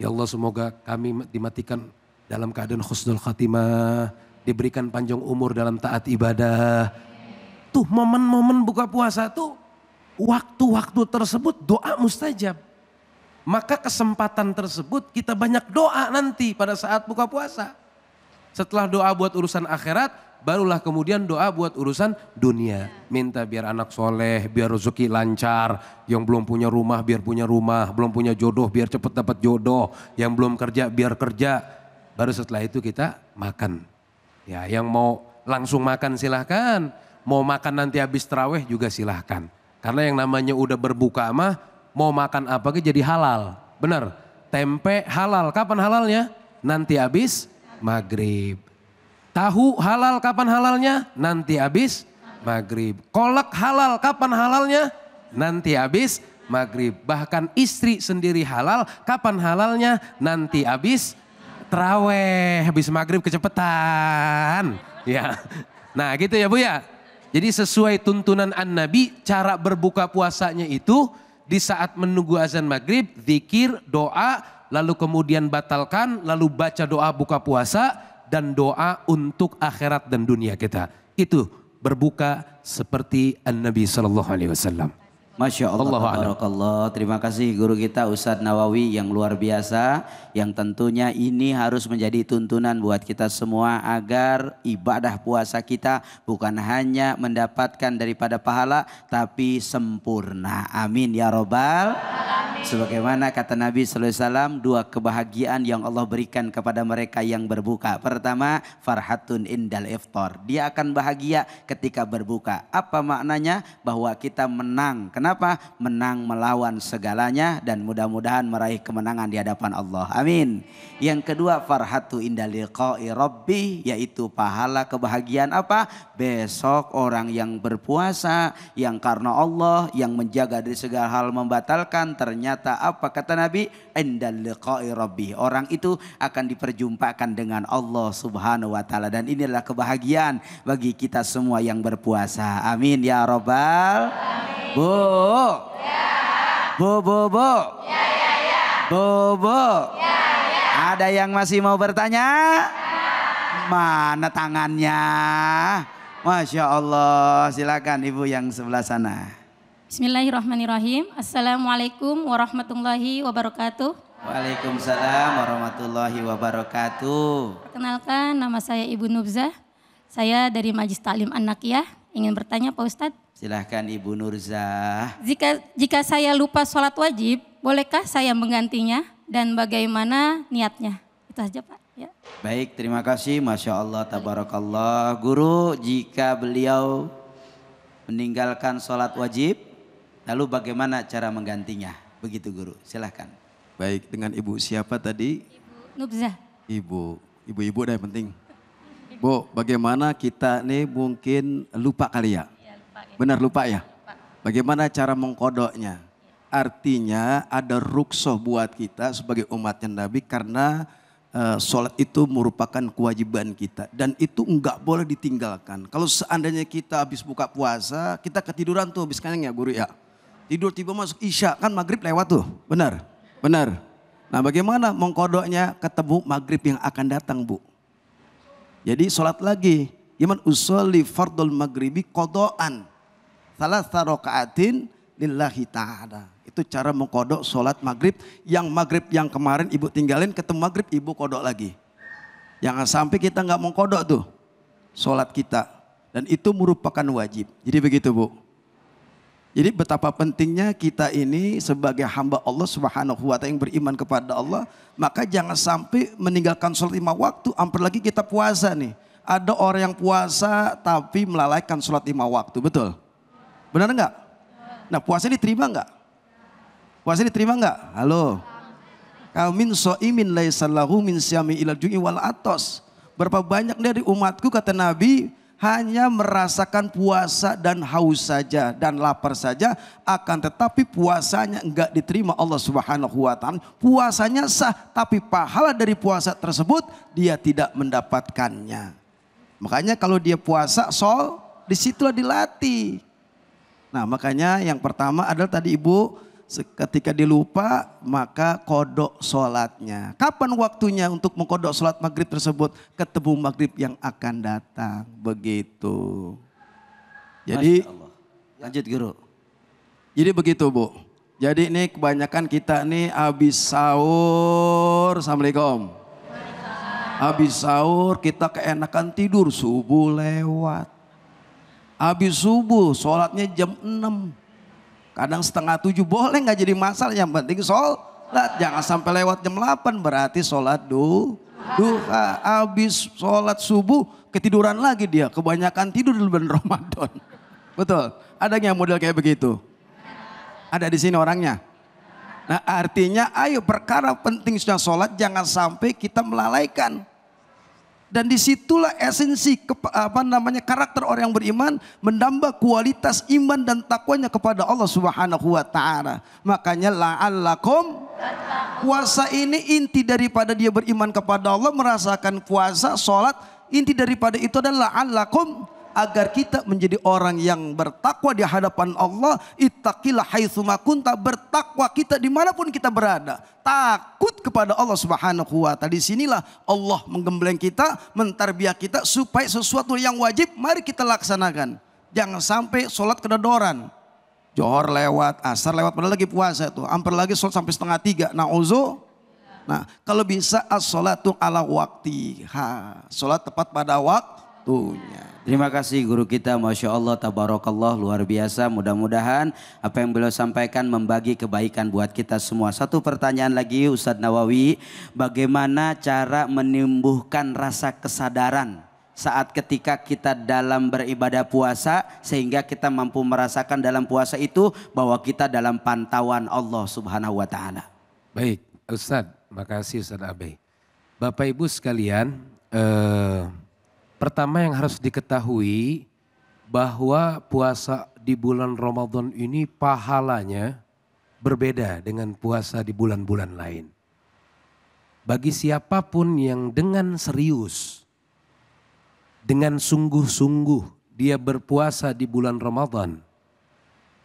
Ya Allah, semoga kami dimatikan dalam keadaan husnul khatimah. Diberikan panjang umur dalam taat ibadah. Tuh momen-momen buka puasa tuh waktu-waktu tersebut doa mustajab. Maka kesempatan tersebut kita banyak doa nanti pada saat buka puasa. Setelah doa buat urusan akhirat, barulah kemudian doa buat urusan dunia. Minta biar anak soleh, biar rezeki lancar. Yang belum punya rumah biar punya rumah. Belum punya jodoh biar cepet dapat jodoh. Yang belum kerja biar kerja. Baru setelah itu kita makan. Ya, yang mau langsung makan silahkan. Mau makan nanti habis tarawih juga silahkan. Karena yang namanya udah berbuka mah mau makan apa ke jadi halal. Benar, tempe halal. Kapan halalnya? Nanti habis maghrib. Tahu halal kapan halalnya? Nanti habis maghrib. Kolak halal kapan halalnya? Nanti habis maghrib. Bahkan istri sendiri halal kapan halalnya? Nanti habis taraweh. Habis maghrib kecepatan. Ya. Nah gitu ya Bu ya. Jadi sesuai tuntunan An-Nabi, cara berbuka puasanya itu di saat menunggu azan maghrib, zikir, doa, lalu kemudian batalkan, lalu baca doa buka puasa, dan doa untuk akhirat dan dunia kita. Itu berbuka seperti An-Nabi SAW. Masya Allah, tabarakallah. Terima kasih guru kita Ustadz Nawawi yang luar biasa. Yang tentunya ini harus menjadi tuntunan buat kita semua agar ibadah puasa kita bukan hanya mendapatkan daripada pahala tapi sempurna. Amin ya robbal. Sebagaimana kata Nabi SAW, dua kebahagiaan yang Allah berikan kepada mereka yang berbuka. Pertama, farhatun indal iftar. Dia akan bahagia ketika berbuka. Apa maknanya? Bahwa kita menang. Kenapa? Menang melawan segalanya dan mudah-mudahan meraih kemenangan di hadapan Allah. Amin. Yang kedua, farhatu indal liqa'i rabbi, yaitu pahala kebahagiaan apa? Besok orang yang berpuasa, yang karena Allah, yang menjaga dari segala hal membatalkan, ternyata apa kata Nabi? Indal liqa'i rabbi. Orang itu akan diperjumpakan dengan Allah Subhanahu wa taala, dan inilah kebahagiaan bagi kita semua yang berpuasa. Amin ya rabbal. Bu. Ya. Bu. Ya. Bu. Ya. Ada yang masih mau bertanya? Ya. Mana tangannya? Masya Allah. Silakan Ibu yang sebelah sana. Bismillahirrahmanirrahim. Assalamualaikum warahmatullahi wabarakatuh. Waalaikumsalam warahmatullahi wabarakatuh. Perkenalkan, nama saya Ibu Nubzah. Saya dari Majlis Taklim An-Nakiyah. Ingin bertanya Pak Ustadz. Silahkan Ibu Nurzah. Jika saya lupa sholat wajib, bolehkah saya menggantinya dan bagaimana niatnya? Itu saja Pak. Ya. Baik, terima kasih. Masya Allah, tabarakallah. Guru, jika beliau meninggalkan sholat wajib, lalu bagaimana cara menggantinya? Begitu Guru, silahkan. Baik, dengan Ibu siapa tadi? Ibu Nubzah. Ibu-ibu dah yang penting. Bu, bagaimana kita nih mungkin lupa kali ya? Benar lupa ya? Bagaimana cara mengkodoknya? Artinya ada ruksoh buat kita sebagai umatnya Nabi karena sholat itu merupakan kewajiban kita. Dan itu enggak boleh ditinggalkan. Kalau seandainya kita habis buka puasa, kita ketiduran tuh habis kenyang ya Guru ya. Tidur tiba masuk isya, kan maghrib lewat tuh. Benar? Benar. Nah bagaimana mengkodoknya? Ketemu maghrib yang akan datang Bu. Jadi sholat lagi. Yaman usolli fardul maghribi kodoan. Salatsa raka'atin lillahi ta'ala. Itu cara mengkodok sholat maghrib. Yang maghrib yang kemarin Ibu tinggalin, ketemu maghrib Ibu kodok lagi. Jangan sampai kita nggak mengkodok tuh sholat kita. Dan itu merupakan wajib. Jadi begitu Bu. Jadi betapa pentingnya kita ini sebagai hamba Allah Subhanahu wa taala yang beriman kepada Allah, maka jangan sampai meninggalkan sholat 5 waktu, apalagi kita puasa nih. Ada orang yang puasa tapi melalaikan sholat 5 waktu, betul? Benar enggak? Nah puasa diterima enggak? Puasa diterima enggak? Halo? Kaumin so'imin laisallahu min syami ilal ju'i wal atos. Berapa banyak dari umatku kata Nabi, hanya merasakan puasa dan haus saja dan lapar saja, akan tetapi puasanya enggak diterima Allah Subhanahu wa taala. Puasanya sah, tapi pahala dari puasa tersebut dia tidak mendapatkannya. Makanya kalau dia puasa disitulah dilatih. Nah, makanya yang pertama adalah tadi Ibu, ketika dilupa maka kodok sholatnya. Kapan waktunya untuk mengkodok sholat maghrib tersebut? Ketemu maghrib yang akan datang. Begitu. Jadi lanjut guru. Jadi begitu Bu. Jadi ini kebanyakan kita nih habis sahur. Assalamualaikum. Habis sahur kita keenakan tidur, subuh lewat. Habis subuh sholatnya jam 6. Kadang setengah 7 boleh nggak jadi masalah, yang penting sholat. Jangan sampai lewat jam 8 berarti sholat duha. Habis sholat subuh ketiduran lagi dia. Kebanyakan tidur di bulan Ramadan. Betul, ada yang model kayak begitu? Ada di sini orangnya? Nah artinya ayo perkara pentingnya sholat jangan sampai kita melalaikan. Dan disitulah esensi karakter orang yang beriman, menambah kualitas iman dan takwanya kepada Allah Subhanahu wa taala. Makanya la'allakum, puasa ini inti daripada dia beriman kepada Allah, merasakan puasa, sholat, inti daripada itu adalah la'allakum, agar kita menjadi orang yang bertakwa di hadapan Allah. Ittaqillah haitsuma kunta, bertakwa kita dimanapun kita berada. Takut kepada Allah Subhanahu wa taala. Disinilah Allah menggembleng kita, mentarbiah kita supaya sesuatu yang wajib mari kita laksanakan. Jangan sampai sholat kedodoran. Johor lewat, asar lewat, padahal lagi puasa tuh. Hampir lagi sholat sampai setengah 3. Nah kalau bisa as-sholatu ala waktiha. Sholat tepat pada waktunya. Terima kasih guru kita, Masya Allah, tabarakallah, luar biasa. Mudah-mudahan apa yang beliau sampaikan membagi kebaikan buat kita semua. Satu pertanyaan lagi Ustadz Nawawi, bagaimana cara menumbuhkan rasa kesadaran saat ketika kita dalam beribadah puasa, sehingga kita mampu merasakan dalam puasa itu bahwa kita dalam pantauan Allah Subhanahu wa taala. Baik, Ustadz, makasih Ustadz Abe. Bapak Ibu sekalian, pertama yang harus diketahui bahwa puasa di bulan Ramadan ini pahalanya berbeda dengan puasa di bulan-bulan lain. Bagi siapapun yang dengan serius, dengan sungguh-sungguh dia berpuasa di bulan Ramadan,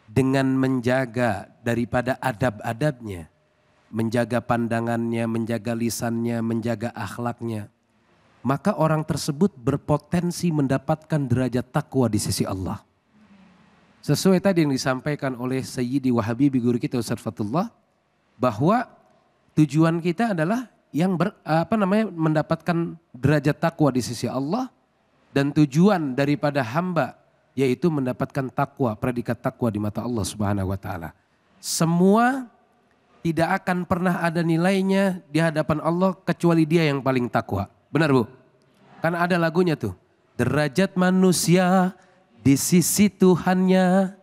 dengan menjaga daripada adab-adabnya, menjaga pandangannya, menjaga lisannya, menjaga akhlaknya, maka orang tersebut berpotensi mendapatkan derajat takwa di sisi Allah. Sesuai tadi yang disampaikan oleh Sayyidi wa Habibi guru kita Ustaz Fatullah, bahwa tujuan kita adalah yang mendapatkan derajat takwa di sisi Allah, dan tujuan daripada hamba yaitu mendapatkan takwa, predikat takwa di mata Allah Subhanahu wa taala. Semua tidak akan pernah ada nilainya di hadapan Allah kecuali dia yang paling takwa. Benar Bu? Kan ada lagunya tuh. Derajat manusia di sisi Tuhannya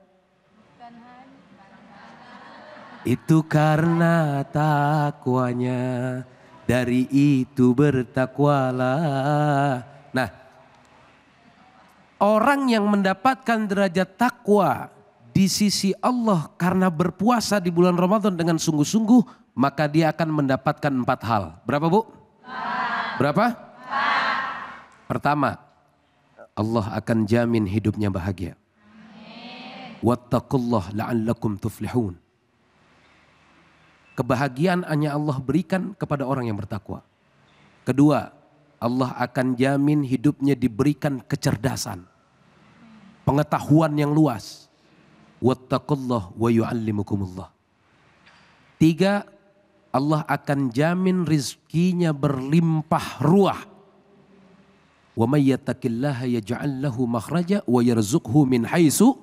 itu karena takwanya. Dari itu bertakwalah. Nah, orang yang mendapatkan derajat takwa di sisi Allah karena berpuasa di bulan Ramadan dengan sungguh-sungguh, maka dia akan mendapatkan 4 hal. Berapa Bu? Berapa? Pertama, Allah akan jamin hidupnya bahagia. Wattaqullah la'allakum tuflihun. Kebahagiaan hanya Allah berikan kepada orang yang bertakwa. Kedua, Allah akan jamin hidupnya diberikan kecerdasan, pengetahuan yang luas. Wattaqullah wa yu'allimukumullah. 3, Allah akan jamin rizkinya berlimpah ruah. Wa may yattaqillaha yaj'al lahu makhraja wa yarzuqhu min haitsu.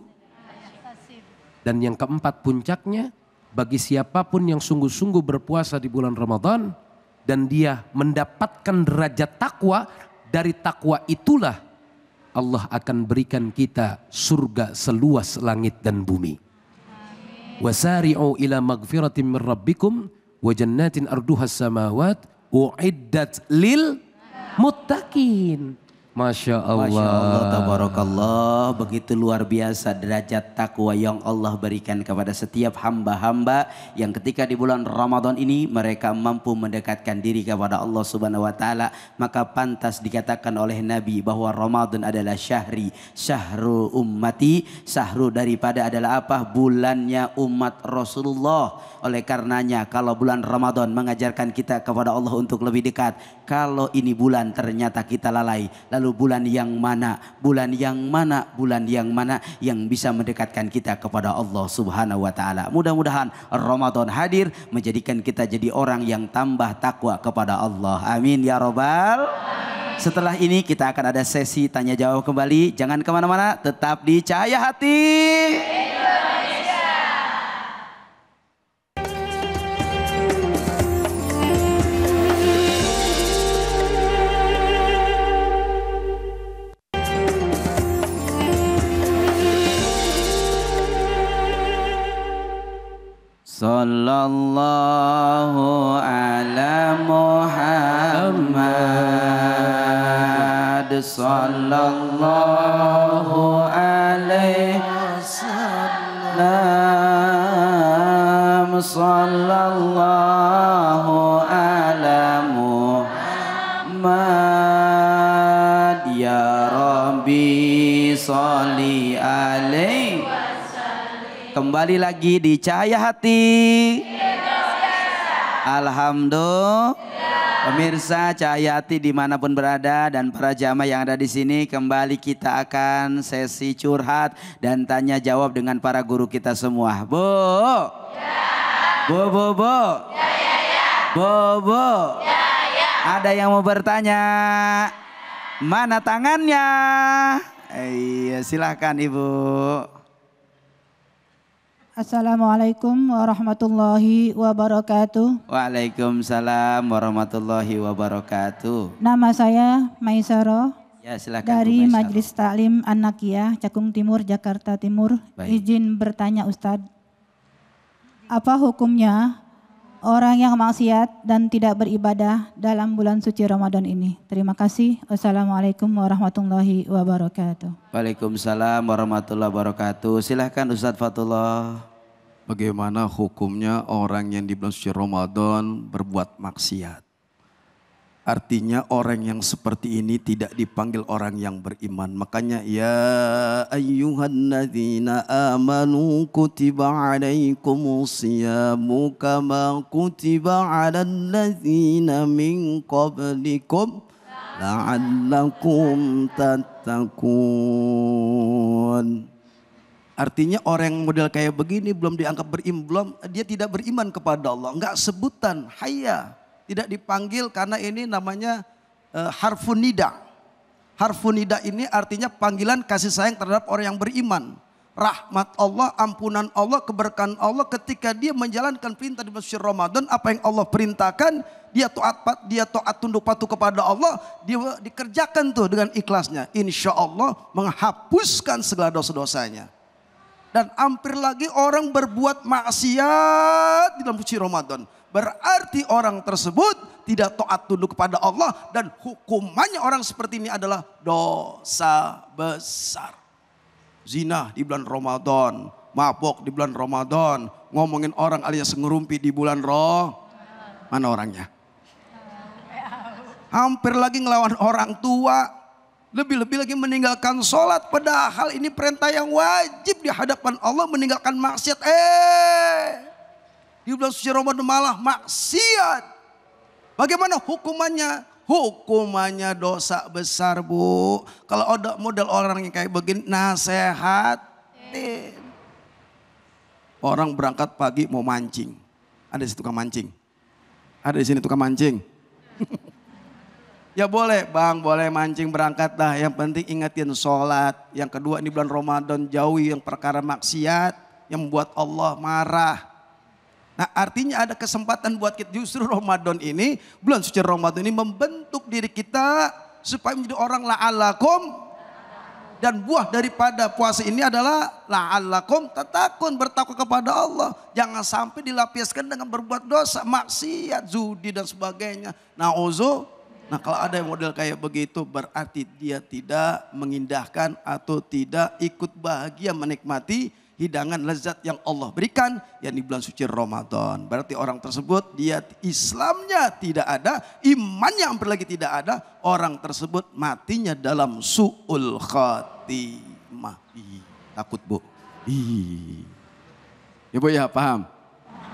Dan yang keempat puncaknya, bagi siapapun yang sungguh-sungguh berpuasa di bulan Ramadan dan dia mendapatkan derajat takwa, dari takwa itulah Allah akan berikan kita surga seluas langit dan bumi. Wasari'u ila magfiratin min rabbikum wa jannatin arduhas samawat u'iddat lil muttaqin. Masya Masya Allah, Allah. tabarakallah. Begitu luar biasa derajat takwa yang Allah berikan kepada setiap hamba-hamba yang ketika di bulan Ramadan ini mereka mampu mendekatkan diri kepada Allah Subhanahu wa taala. Maka pantas dikatakan oleh Nabi bahwa Ramadan adalah syahrul ummati, syahru daripada adalah apa? Bulannya umat Rasulullah. Oleh karenanya kalau bulan Ramadan mengajarkan kita kepada Allah untuk lebih dekat. Kalau ini bulan ternyata kita lalai, lalu bulan yang mana? Bulan yang mana? Bulan yang mana yang bisa mendekatkan kita kepada Allah Subhanahu wa taala. Mudah-mudahan Ramadan hadir menjadikan kita jadi orang yang tambah takwa kepada Allah. Amin ya robbal. Setelah ini kita akan ada sesi tanya jawab kembali. Jangan kemana-mana, tetap di Cahaya Hati. Sallallahu ala Muhammad, sallallahu alaihi wasallam, sallallahu ala Muhammad, ya Rabbi sholli alaihi. Kembali lagi di Cahaya Hati. Alhamdulillah. Pemirsa Cahaya Hati dimanapun berada dan para jamaah yang ada di sini, kembali kita akan sesi curhat dan tanya jawab dengan para guru kita semua. Bu, bu, bu, ada yang mau bertanya? Mana tangannya? Iya, silahkan Ibu. Assalamualaikum warahmatullahi wabarakatuh. Waalaikumsalam warahmatullahi wabarakatuh. Nama saya Maisaro Ya, silakan dari Bu Maisaro. Majelis Taklim An-Nakiyah, Cakung Timur, Jakarta Timur. Baik. Izin bertanya Ustadz, apa hukumnya orang yang maksiat dan tidak beribadah dalam bulan suci Ramadan ini? Terima kasih. Wassalamualaikum warahmatullahi wabarakatuh. Waalaikumsalam warahmatullahi wabarakatuh. Silahkan Ustadz Fatullah. Bagaimana hukumnya orang yang di bulan suci Ramadan berbuat maksiat? Artinya orang yang seperti ini tidak dipanggil orang yang beriman. Makanya ya ayyuhalladzina amanu kutiba alaikumus siyamu kama kutiba alal ladzina min qablikum la'allakum tattaqun. Artinya orang yang model kayak begini belum dianggap beriman, dia tidak beriman kepada Allah. Enggak sebutan hayya. Tidak dipanggil karena ini namanya harfun nida. Harfun nida ini artinya panggilan kasih sayang terhadap orang yang beriman. Rahmat Allah, ampunan Allah, keberkahan Allah ketika dia menjalankan perintah di bulan Ramadan, apa yang Allah perintahkan, dia taat tunduk patuh kepada Allah, dia dikerjakan tuh dengan ikhlasnya. Insya Allah menghapuskan segala dosa-dosanya. Dan hampir lagi orang berbuat maksiat di dalam suci Ramadan. Berarti orang tersebut tidak taat tunduk kepada Allah dan hukumannya orang seperti ini adalah dosa besar. Zina di bulan Ramadan, mabok di bulan Ramadan, ngomongin orang alias ngerumpi di bulan mana orangnya? Hampir lagi ngelawan orang tua, lebih-lebih lagi meninggalkan sholat, padahal ini perintah yang wajib di hadapan Allah, meninggalkan maksiat. Di bulan suci Ramadan malah maksiat. Bagaimana hukumannya? Hukumannya dosa besar, Bu. Kalau ada model orang yang kayak begini, nasehatin. Orang berangkat pagi mau mancing. Ada di situ tukang mancing? Ada di sini tukang mancing? Ya boleh Bang, boleh mancing, berangkat dah. Yang penting ingatin sholat. Yang kedua ini bulan Ramadan, jauhi yang perkara maksiat yang membuat Allah marah. Nah artinya ada kesempatan buat kita, justru Ramadan ini, bulan suci Ramadan ini membentuk diri kita supaya menjadi orang la'allakum, dan buah daripada puasa ini adalah la'allakum tattaqun, bertakwa kepada Allah. Jangan sampai dilapiskan dengan berbuat dosa, maksiat, judi dan sebagainya. Nauzubillah. Nah kalau ada yang model kayak begitu berarti dia tidak mengindahkan atau tidak ikut bahagia menikmati hidangan lezat yang Allah berikan yang di bulan suci Ramadan. Berarti orang tersebut dia Islamnya tidak ada, imannya hampir lagi tidak ada. Orang tersebut matinya dalam su'ul khatimah. Takut bu. Ya bu ya paham.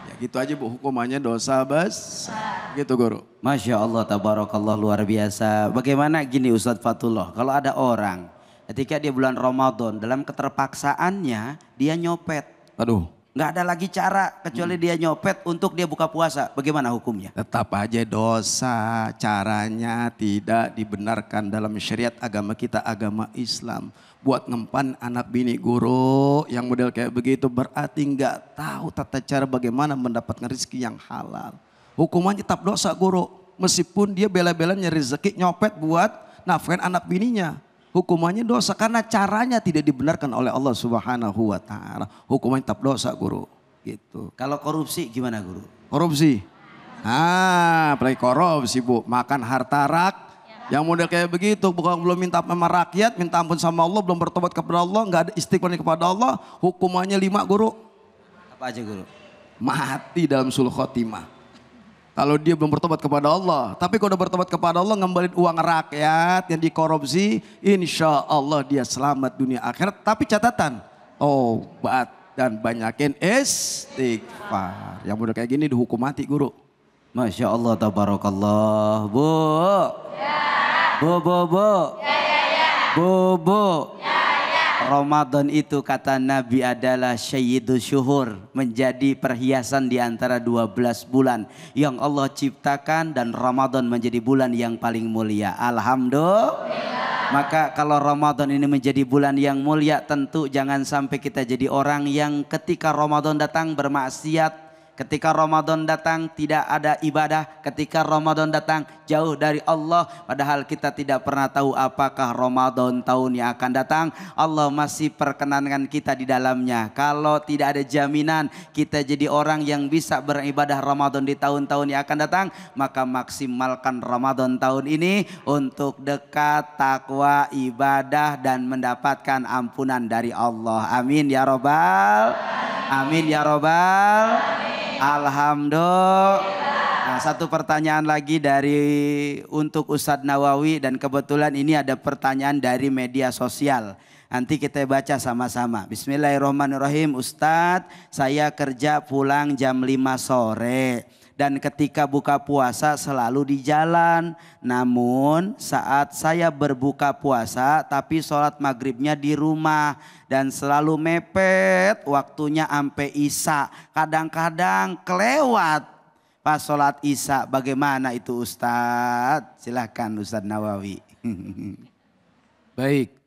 Ya gitu aja bu, hukumannya dosa besar. Gitu guru. Masya Allah, tabarakallah, luar biasa. Bagaimana gini Ustadz Fatullah, kalau ada orang ketika dia bulan Ramadan dalam keterpaksaannya dia nyopet. Aduh. Nggak ada lagi cara kecuali dia nyopet untuk dia buka puasa. Bagaimana hukumnya? Tetap aja dosa, caranya tidak dibenarkan dalam syariat agama kita, agama Islam. Buat ngempan anak bini guru yang model kayak begitu berarti nggak tahu tata cara bagaimana mendapatkan rezeki yang halal. Hukumannya tetap dosa guru. Meskipun dia bela-belanya rezeki nyopet buat nafkahin anak bininya. Hukumannya dosa karena caranya tidak dibenarkan oleh Allah Subhanahu wa taala. Hukumannya tetap dosa guru. Gitu. Kalau korupsi gimana guru? Korupsi. Apalagi korupsi bu, makan harta yang model kayak begitu, bukan belum minta sama rakyat, minta ampun sama Allah, belum bertobat kepada Allah, nggak ada istighfar kepada Allah, hukumannya 5 guru. Apa aja guru? Mati dalam sul khotimah. Kalau dia belum bertobat kepada Allah, tapi kalau udah bertobat kepada Allah ngembalin uang rakyat yang dikorupsi, insya Allah dia selamat dunia akhirat. Tapi catatan, tobat dan banyakin istighfar. Yang udah kayak gini dihukum mati guru. Masya Allah, tabarakallah. Bu. Bu. Bu. Ramadan itu kata Nabi adalah Sayyidul Syuhur, menjadi perhiasan di antara 12 bulan yang Allah ciptakan, dan Ramadan menjadi bulan yang paling mulia. Alhamdulillah. Maka kalau Ramadan ini menjadi bulan yang mulia, tentu jangan sampai kita jadi orang yang ketika Ramadan datang bermaksiat. Ketika Ramadan datang tidak ada ibadah, ketika Ramadan datang jauh dari Allah. Padahal kita tidak pernah tahu apakah Ramadan tahun yang akan datang. Allah masih perkenankan kita di dalamnya. Kalau tidak ada jaminan kita jadi orang yang bisa beribadah Ramadan di tahun-tahun yang akan datang, maka maksimalkan Ramadan tahun ini untuk dekat, takwa, ibadah dan mendapatkan ampunan dari Allah. Amin ya robbal. Amin ya robbal. Alhamdulillah. Nah, satu pertanyaan lagi untuk Ustadz Nawawi, dan kebetulan ini ada pertanyaan dari media sosial. Nanti kita baca sama-sama. Bismillahirrahmanirrahim. Ustadz, saya kerja pulang jam 5 sore. Dan ketika buka puasa selalu di jalan. Namun saat saya berbuka puasa tapi sholat maghribnya di rumah. Dan selalu mepet waktunya sampai isya. Kadang-kadang kelewat pas sholat isya. Bagaimana itu Ustadz? Silahkan Ustadz Nawawi. Baik.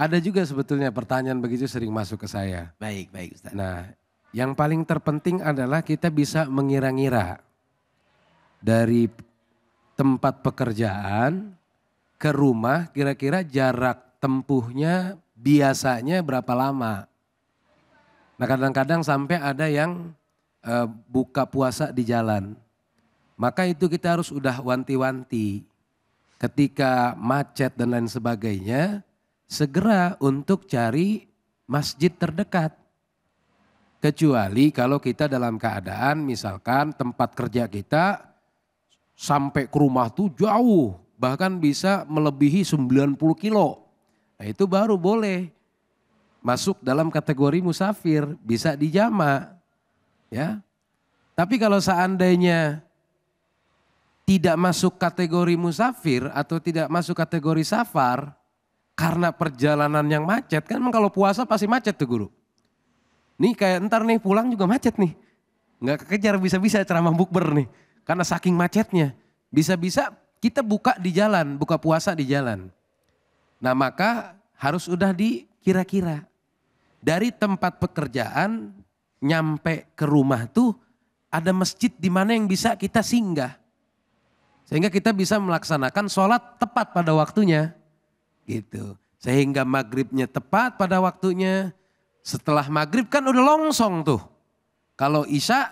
Ada juga sebetulnya pertanyaan begitu sering masuk ke saya. Baik Ustadz. Nah, yang paling terpenting adalah kita bisa mengira-ngira dari tempat pekerjaan ke rumah, kira-kira jarak tempuhnya biasanya berapa lama. Nah, kadang-kadang sampai ada yang buka puasa di jalan. Maka itu kita harus udah wanti-wanti. Ketika macet dan lain sebagainya, segera untuk cari masjid terdekat. Kecuali kalau kita dalam keadaan misalkan tempat kerja kita sampai ke rumah tuh jauh, bahkan bisa melebihi 90 kilo. Nah itu baru boleh masuk dalam kategori musafir, bisa dijama. Ya. Tapi kalau seandainya tidak masuk kategori musafir atau tidak masuk kategori safar karena perjalanan yang macet, kan kalau puasa pasti macet tuh guru. Nih kayak ntar nih pulang juga macet nih. Nggak kekejar bisa-bisa ceramah bukber nih. Karena saking macetnya. Bisa-bisa kita buka di jalan, buka puasa di jalan. Nah maka harus udah dikira-kira. Dari tempat pekerjaan nyampe ke rumah tuh ada masjid di mana yang bisa kita singgah. Sehingga kita bisa melaksanakan sholat tepat pada waktunya. Gitu. Sehingga maghribnya tepat pada waktunya. Setelah maghrib kan udah longsong tuh. Kalau isya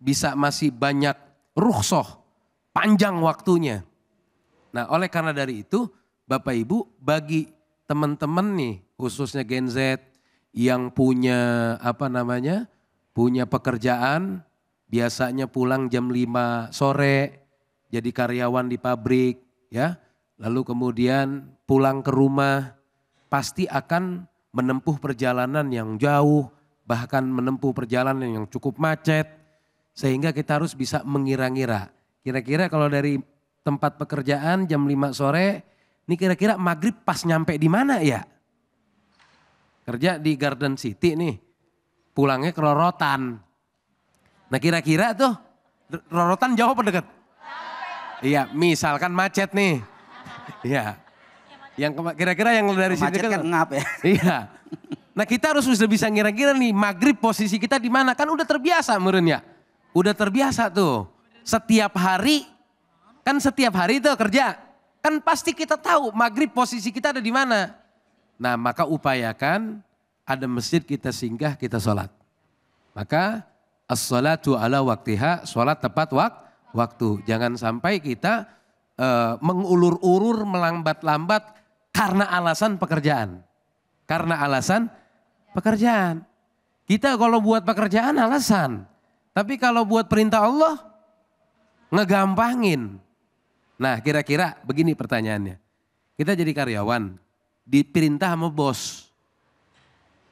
bisa masih banyak rukhsah. panjang waktunya. Nah oleh karena dari itu Bapak Ibu bagi teman-teman nih khususnya Gen Z yang punya punya pekerjaan biasanya pulang jam 5 sore jadi karyawan di pabrik ya. Lalu kemudian pulang ke rumah pasti akan menempuh perjalanan yang jauh, bahkan menempuh perjalanan yang cukup macet. Sehingga kita harus bisa mengira-ngira. Kira-kira kalau dari tempat pekerjaan jam 5 sore, ini kira-kira maghrib pas nyampe di mana ya? Kerja di Garden City nih, pulangnya ke Rorotan. Nah kira-kira tuh, Rorotan jauh apa dekat? Iya, misalkan macet nih. Iya. Yang kira-kira yang dari sini kan ngap ya. Iya. Nah kita harus bisa ngira-ngira nih maghrib posisi kita di mana, kan udah terbiasa meureun ya. Udah terbiasa tuh. Setiap hari tuh kerja. Kan pasti kita tahu maghrib posisi kita ada di mana. Nah maka upayakan ada masjid kita singgah, kita sholat. Maka as-sholatu ala waktiha, sholat tepat waktu. Jangan sampai kita mengulur-ulur, melambat-lambat karena alasan pekerjaan. Karena alasan pekerjaan. Kita kalau buat pekerjaan alasan. Tapi kalau buat perintah Allah ngegampangin. Nah kira-kira begini pertanyaannya. Kita jadi karyawan, diperintah sama bos.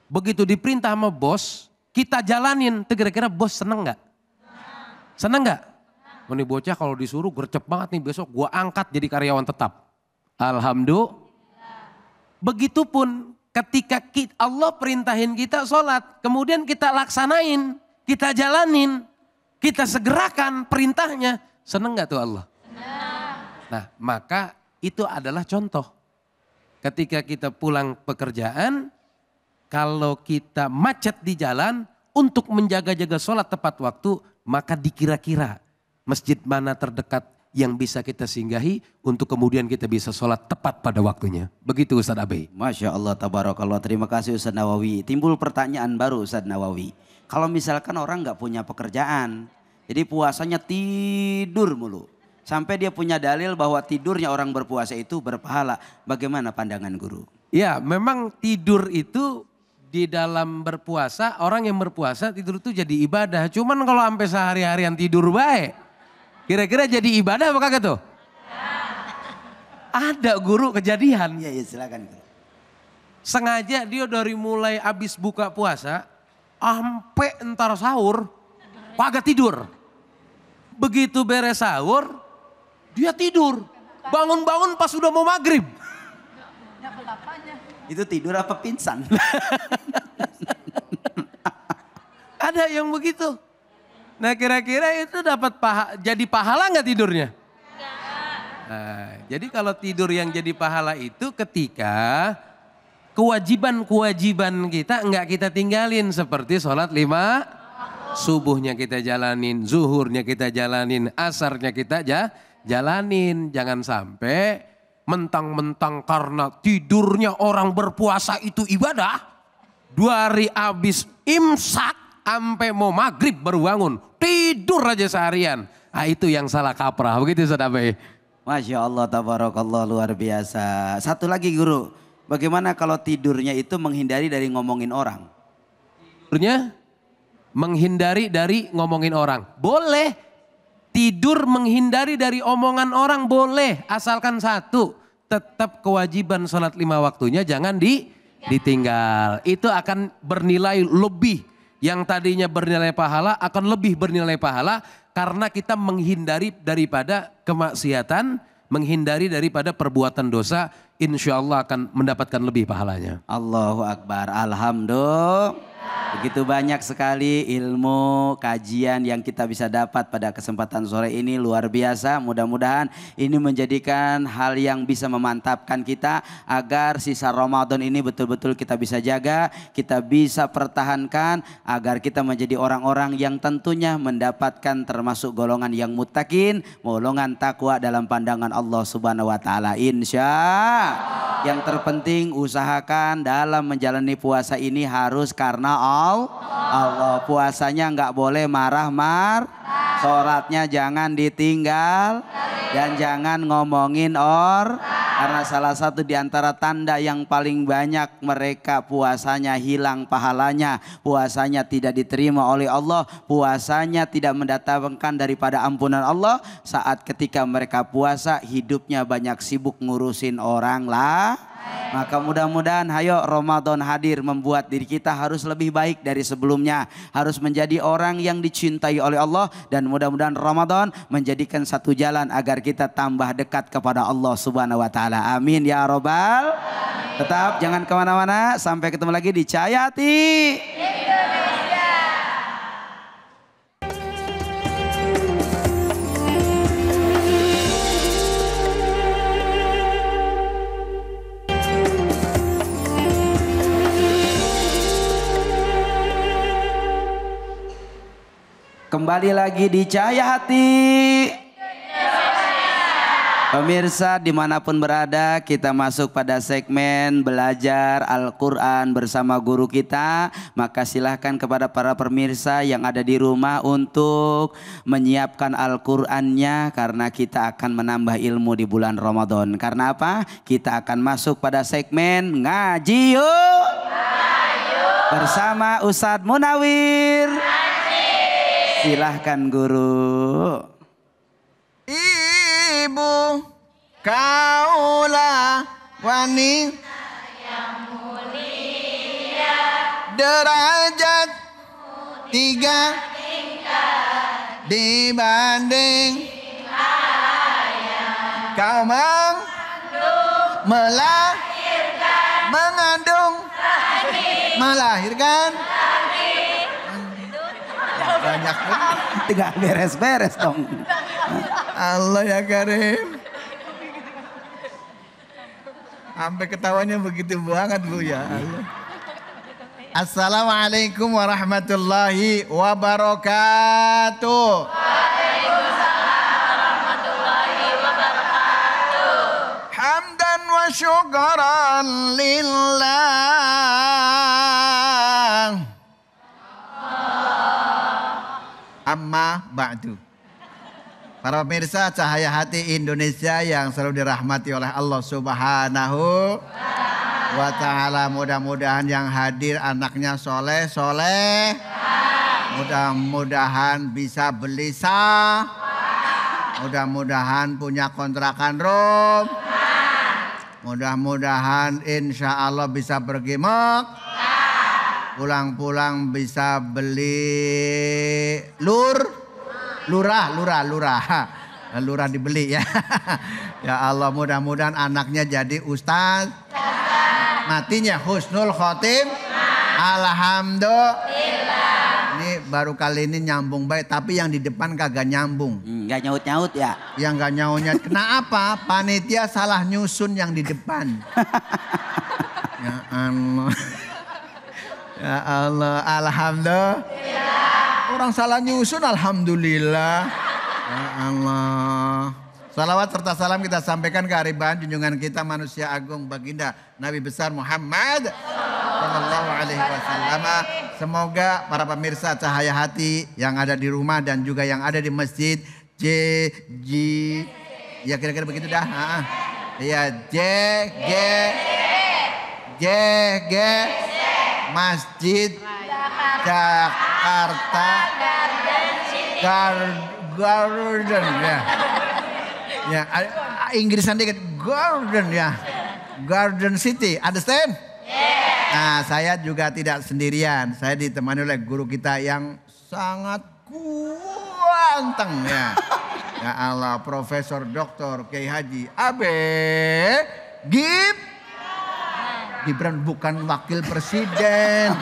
Begitu diperintah sama bos, kita jalanin. Kira-kira bos seneng gak? Seneng gak? Ini bocah kalau disuruh gercep banget nih, besok gua angkat jadi karyawan tetap. Alhamdulillah. Begitupun ketika Allah perintahin kita sholat, kemudian kita laksanain, kita jalanin, kita segerakan perintahnya. Seneng gak tuh Allah? Nah maka itu adalah contoh. Ketika kita pulang pekerjaan, kalau kita macet di jalan, untuk menjaga-jaga sholat tepat waktu, maka dikira-kira masjid mana terdekat yang bisa kita singgahi untuk kemudian kita bisa sholat tepat pada waktunya. Begitu Ustadz Abai. Masya Allah, tabarakallah. Terima kasih Ustadz Nawawi. Timbul pertanyaan baru Ustadz Nawawi. Kalau misalkan orang nggak punya pekerjaan, jadi puasanya tidur mulu. Sampai dia punya dalil bahwa tidurnya orang berpuasa itu berpahala. Bagaimana pandangan guru? Ya memang tidur itu di dalam berpuasa, orang yang berpuasa tidur itu jadi ibadah. Cuman kalau sampai sehari-harian tidur baik, kira-kira jadi ibadah apa kagak tuh? Ada guru kejadian. Iya silakan. Sengaja dia dari mulai abis buka puasa, sampai entar sahur, kagak tidur. Begitu beres sahur, dia tidur. Bangun-bangun pas udah mau maghrib. Itu tidur apa pingsan? Ada yang begitu. Nah kira-kira itu dapat jadi pahala nggak tidurnya? Nah, jadi kalau tidur yang jadi pahala itu ketika kewajiban-kewajiban kita nggak kita tinggalin. Seperti sholat 5, subuhnya kita jalanin, zuhurnya kita jalanin, asarnya kita jalanin. Jangan sampai mentang-mentang karena tidurnya orang berpuasa itu ibadah. 2 hari habis imsak sampai mau maghrib baru bangun. Tidur aja seharian. Nah itu yang salah kaprah. Begitu Ustaz Abai. Masya Allah, tabarakallah, luar biasa. Satu lagi guru. Bagaimana kalau tidurnya itu menghindari dari ngomongin orang? Tidurnya menghindari dari ngomongin orang. Boleh. Tidur menghindari dari omongan orang boleh. Asalkan satu. Tetap kewajiban sholat 5 waktunya jangan ditinggal. Itu akan bernilai lebih. Yang tadinya bernilai pahala akan lebih bernilai pahala. Karena kita menghindari daripada kemaksiatan. Menghindari daripada perbuatan dosa. Insya Allah akan mendapatkan lebih pahalanya. Allahu Akbar. Alhamdulillah. Begitu banyak sekali ilmu, kajian yang kita bisa dapat pada kesempatan sore ini, luar biasa. Mudah-mudahan ini menjadikan hal yang bisa memantapkan kita agar sisa Ramadan ini betul-betul kita bisa jaga, kita bisa pertahankan agar kita menjadi orang-orang yang tentunya mendapatkan termasuk golongan yang muttaqin, golongan takwa dalam pandangan Allah Subhanahu wa taala. Yang terpenting usahakan dalam menjalani puasa ini harus karena Allah. Puasanya nggak boleh marah-marah. Sholatnya jangan ditinggal dan jangan ngomongin karena salah satu di antara tanda yang paling banyak mereka puasanya hilang pahalanya, puasanya tidak diterima oleh Allah, puasanya tidak mendatangkan daripada ampunan Allah. Saat ketika mereka puasa hidupnya banyak sibuk ngurusin orang lah. Maka mudah-mudahan hayo Ramadan hadir membuat diri kita harus lebih baik dari sebelumnya. Harus menjadi orang yang dicintai oleh Allah. Dan mudah-mudahan Ramadan menjadikan satu jalan agar kita tambah dekat kepada Allah Subhanahu wa ta'ala. Amin ya robbal. Tetap jangan kemana-mana. Sampai ketemu lagi di Cahaya Hati Indonesia. Kembali lagi di Cahaya Hati Pemirsa dimanapun berada, kita masuk pada segmen belajar Al-Quran bersama guru kita. Maka silahkan kepada para pemirsa yang ada di rumah untuk menyiapkan Al-Qurannya, karena kita akan menambah ilmu di bulan Ramadan. Karena apa? Kita akan masuk pada segmen Ngaji Yuk bersama Ustadz Munawir. Silahkan guru. Ibu kaulah wanita yang mulia, derajat tiga dibanding kau melahirkan banyak Tidak beres-beres dong. Allah ya Karim. Sampai ketawanya begitu banget Bu ya Allah. Assalamualaikum warahmatullahi wabarakatuh. Waalaikumsalam warahmatullahi wabarakatuh. Hamdan wa syukran lillah. Amma ba'du. Para pemirsa Cahaya Hati Indonesia yang selalu dirahmati oleh Allah Subhanahu wa ta'ala. Mudah-mudahan yang hadir anaknya soleh. Mudah-mudahan bisa beli sah. Mudah-mudahan punya kontrakan room. Mudah-mudahan insya Allah bisa pergi Mekah. Pulang-pulang bisa beli lurah dibeli ya. Ya Allah, mudah-mudahan anaknya jadi ustaz. Matinya husnul khotim. Alhamdulillah. Ini baru kali ini nyambung baik, tapi yang di depan kagak nyambung. Nggak nyaut-nyaut ya? Yang nggak nyaut-nyaut. Kenapa? Panitia salah nyusun yang di depan. Ya Allah. Ya Allah, alhamdulillah. Orang salah nyusun, alhamdulillah. Ya Allah. Salawat serta salam kita sampaikan ke hariban junjungan kita manusia agung baginda Nabi besar Muhammad sallallahu alaihi wasallam. Semoga para pemirsa Cahaya Hati yang ada di rumah dan juga yang ada di masjid ya kira-kira begitu dah. Ya Masjid Jakarta Garden ya. Ya, Inggrisan dikit Garden ya. Garden City, understand? Nah, saya juga tidak sendirian. Saya ditemani oleh guru kita yang sangat kuanteng ya. Ya Allah, Profesor Dr. Kiai Haji Abe Gibran bukan wakil presiden.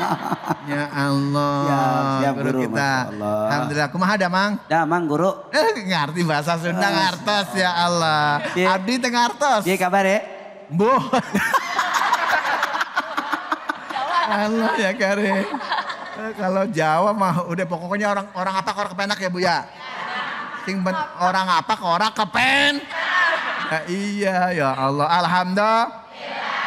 Ya Allah. Siap guru kita. Alhamdulillah. Kumaha damang? Damang guru. Ngerti bahasa Sunda ngartos ya Allah. Abdi teu ngartos. Piye kabar ya? Mbuh. Allah ya Karim. Kalau Jawa mah udah pokoknya orang apa orang kepenak ya Bu ya. Orang apa ke orang kepen. Ya, iya ya Allah. Alhamdulillah.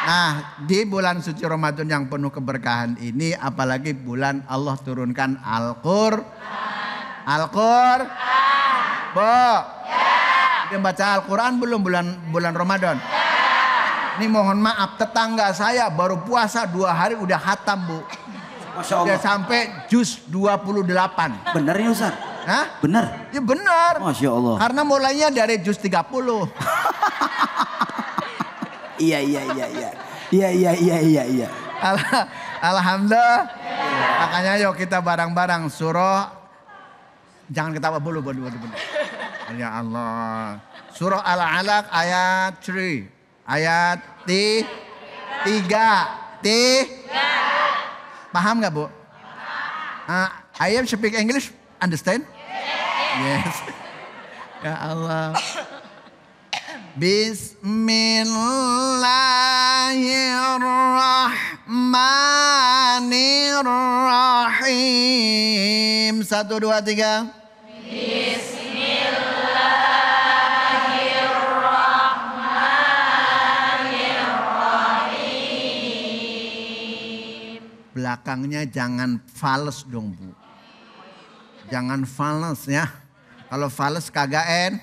Nah, di bulan suci Ramadan yang penuh keberkahan ini, apalagi bulan Allah turunkan Al-Qur'an. Bo. Udah baca Al-Quran belum bulan Ramadan? Ini mohon maaf, tetangga saya baru puasa 2 hari udah khatam, Bu. Masya Allah. Udah sampai juz 28. Bener ya Ustaz? Hah? Bener? Ya benar. Masya Allah. Karena mulainya dari juz 30. Iya. Alhamdulillah. Makanya yuk kita bareng-bareng surah. Jangan ketawa dulu. Ya Allah. Surah Al-Alaq ayat 3. Ayat 3. Paham nggak, Bu? I am speak English, understand? Yes. Ya Allah. Bismillahirrahmanirrahim. 1, 2, 3. Belakangnya jangan fals dong, Bu. Jangan fals ya. Kalau fals kagak enak.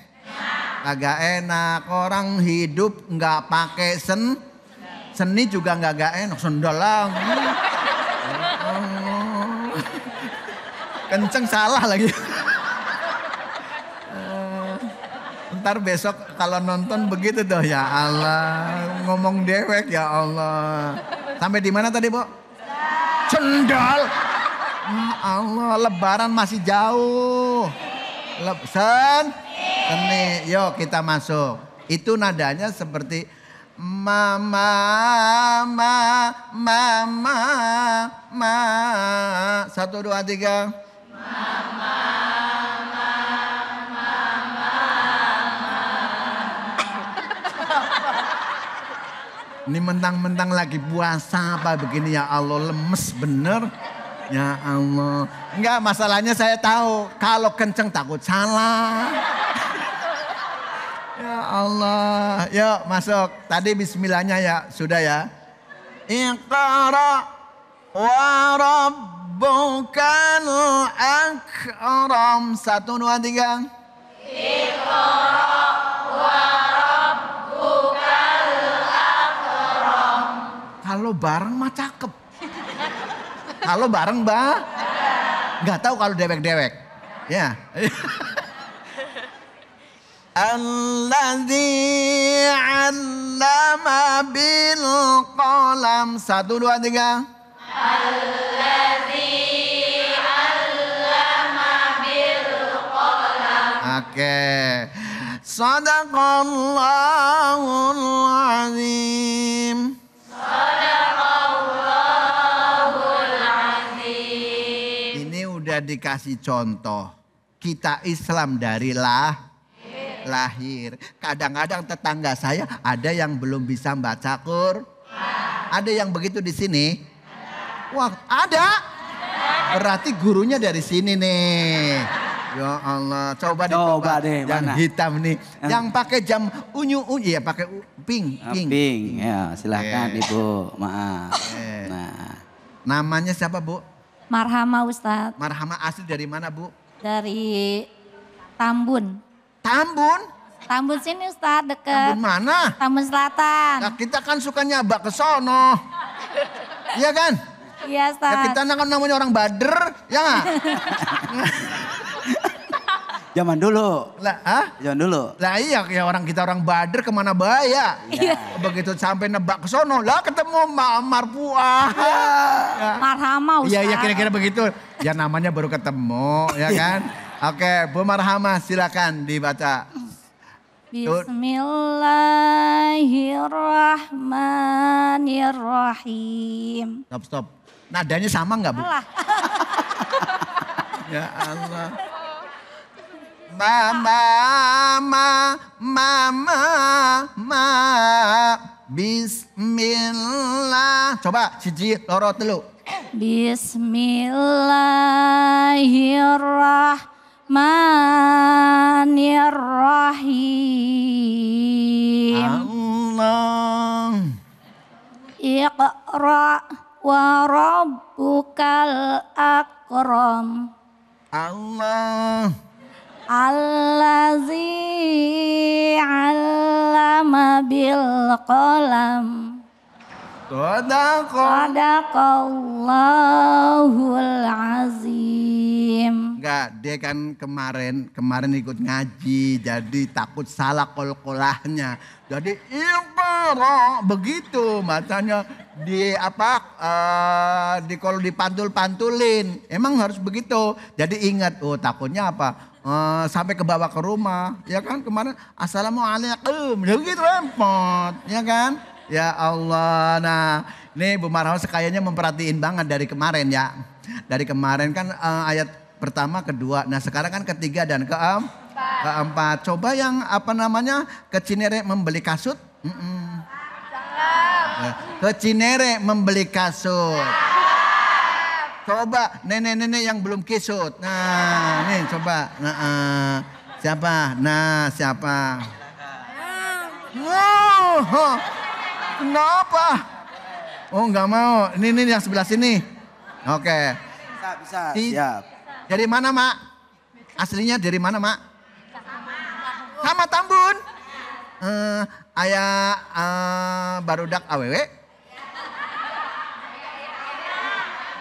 Orang hidup nggak pakai seni juga nggak enak. Sendal lagi. Kenceng salah lagi. Ntar besok kalau nonton begitu doh, ya Allah. Ngomong dewek, ya Allah. Sampai di mana tadi, Bu? Sendal. Allah, lebaran masih jauh. Seni. Yuk kita masuk. Itu nadanya seperti mama. 1, 2, 3. Ini mentang-mentang lagi puasa apa begini, ya Allah, lemes bener. Ya Allah. Enggak, masalahnya saya tahu kalau kenceng takut salah. Ya Allah. Yuk masuk. Tadi bismillahnya ya, sudah ya. Iqra wa rabbukal akram. 1, 2, 3. Iqra wa rabbukal akram. Kalau bareng mah cakep. Kalau bareng, Mbak. Nggak tahu kalau dewek-dewek. Ya. Alladzi 'allama bil qalam. 1, 2, 3. Alladzi 'allama bil qalam. Oke. Shadaqallahul azim. Dikasih contoh. Kita Islam dari lahir. Kadang-kadang tetangga saya ada yang belum bisa baca Quran. Ada yang begitu di sini? Wah, ada. Berarti gurunya dari sini nih. Ya Allah, coba deh, yang mana? Hitam nih. Yang pakai jam unyu ya pakai pink. Ya, silakan Ibu. Maaf. Nah, namanya siapa, Bu? Marhama Ustadz. Marhama asli dari mana, Bu? Dari Tambun. Tambun? Tambun sini Ustadz, deket. Tambun mana? Tambun Selatan. Nah, kita kan suka nyabak ke sono. Iya kan? Iya Ustadz. Ya kita kan namanya orang Bader, ya nggak? Zaman dulu. Zaman dulu. Lah iya, ya kita orang Bader kemana bahaya. Iya. Begitu sampai nebak ke sono, lah ketemu Marpuah. Ya. Marhama Ustadz. Iya, kira-kira begitu. Ya namanya baru ketemu, ya kan? Oke, Bu Marhama silakan dibaca. Bismillahirrahmanirrahim. Stop. Nadanya sama nggak, Bu? Salah. Ya Allah. Bismillah. Coba siji loro telu. Bismillahirrahmanirrahim. Allah. Iqra wa rabbukal akram. Allah. Allazi 'allama bil qalam. Sadaqallahul azim. Enggak, dia kan kemarin ikut ngaji, jadi takut salah kol-kolahnya. Jadi iqra begitu bacanya di kalau dipantul-pantulin. Emang harus begitu. Jadi ingat, takutnya apa? Sampai ke bawah ke rumah, ya kan kemarin assalamualaikum, gitu repot, ya kan? Ya Allah, nah ini Bu Marham kayaknya memperhatiin banget dari kemarin ya. Dari kemarin kan ayat pertama, kedua, nah sekarang kan ketiga dan keempat. Coba yang ke Cinere membeli kasut. Ke Cinere membeli kasut. Coba nenek-nenek yang belum kisut. Nah nih coba. Siapa? Nah siapa? Kenapa? Oh nggak mau. Ini yang sebelah sini. Oke. Bisa. Siap. Dari mana Mak? Aslinya dari mana Mak? Sama Tambun. Ayah barudak awewe.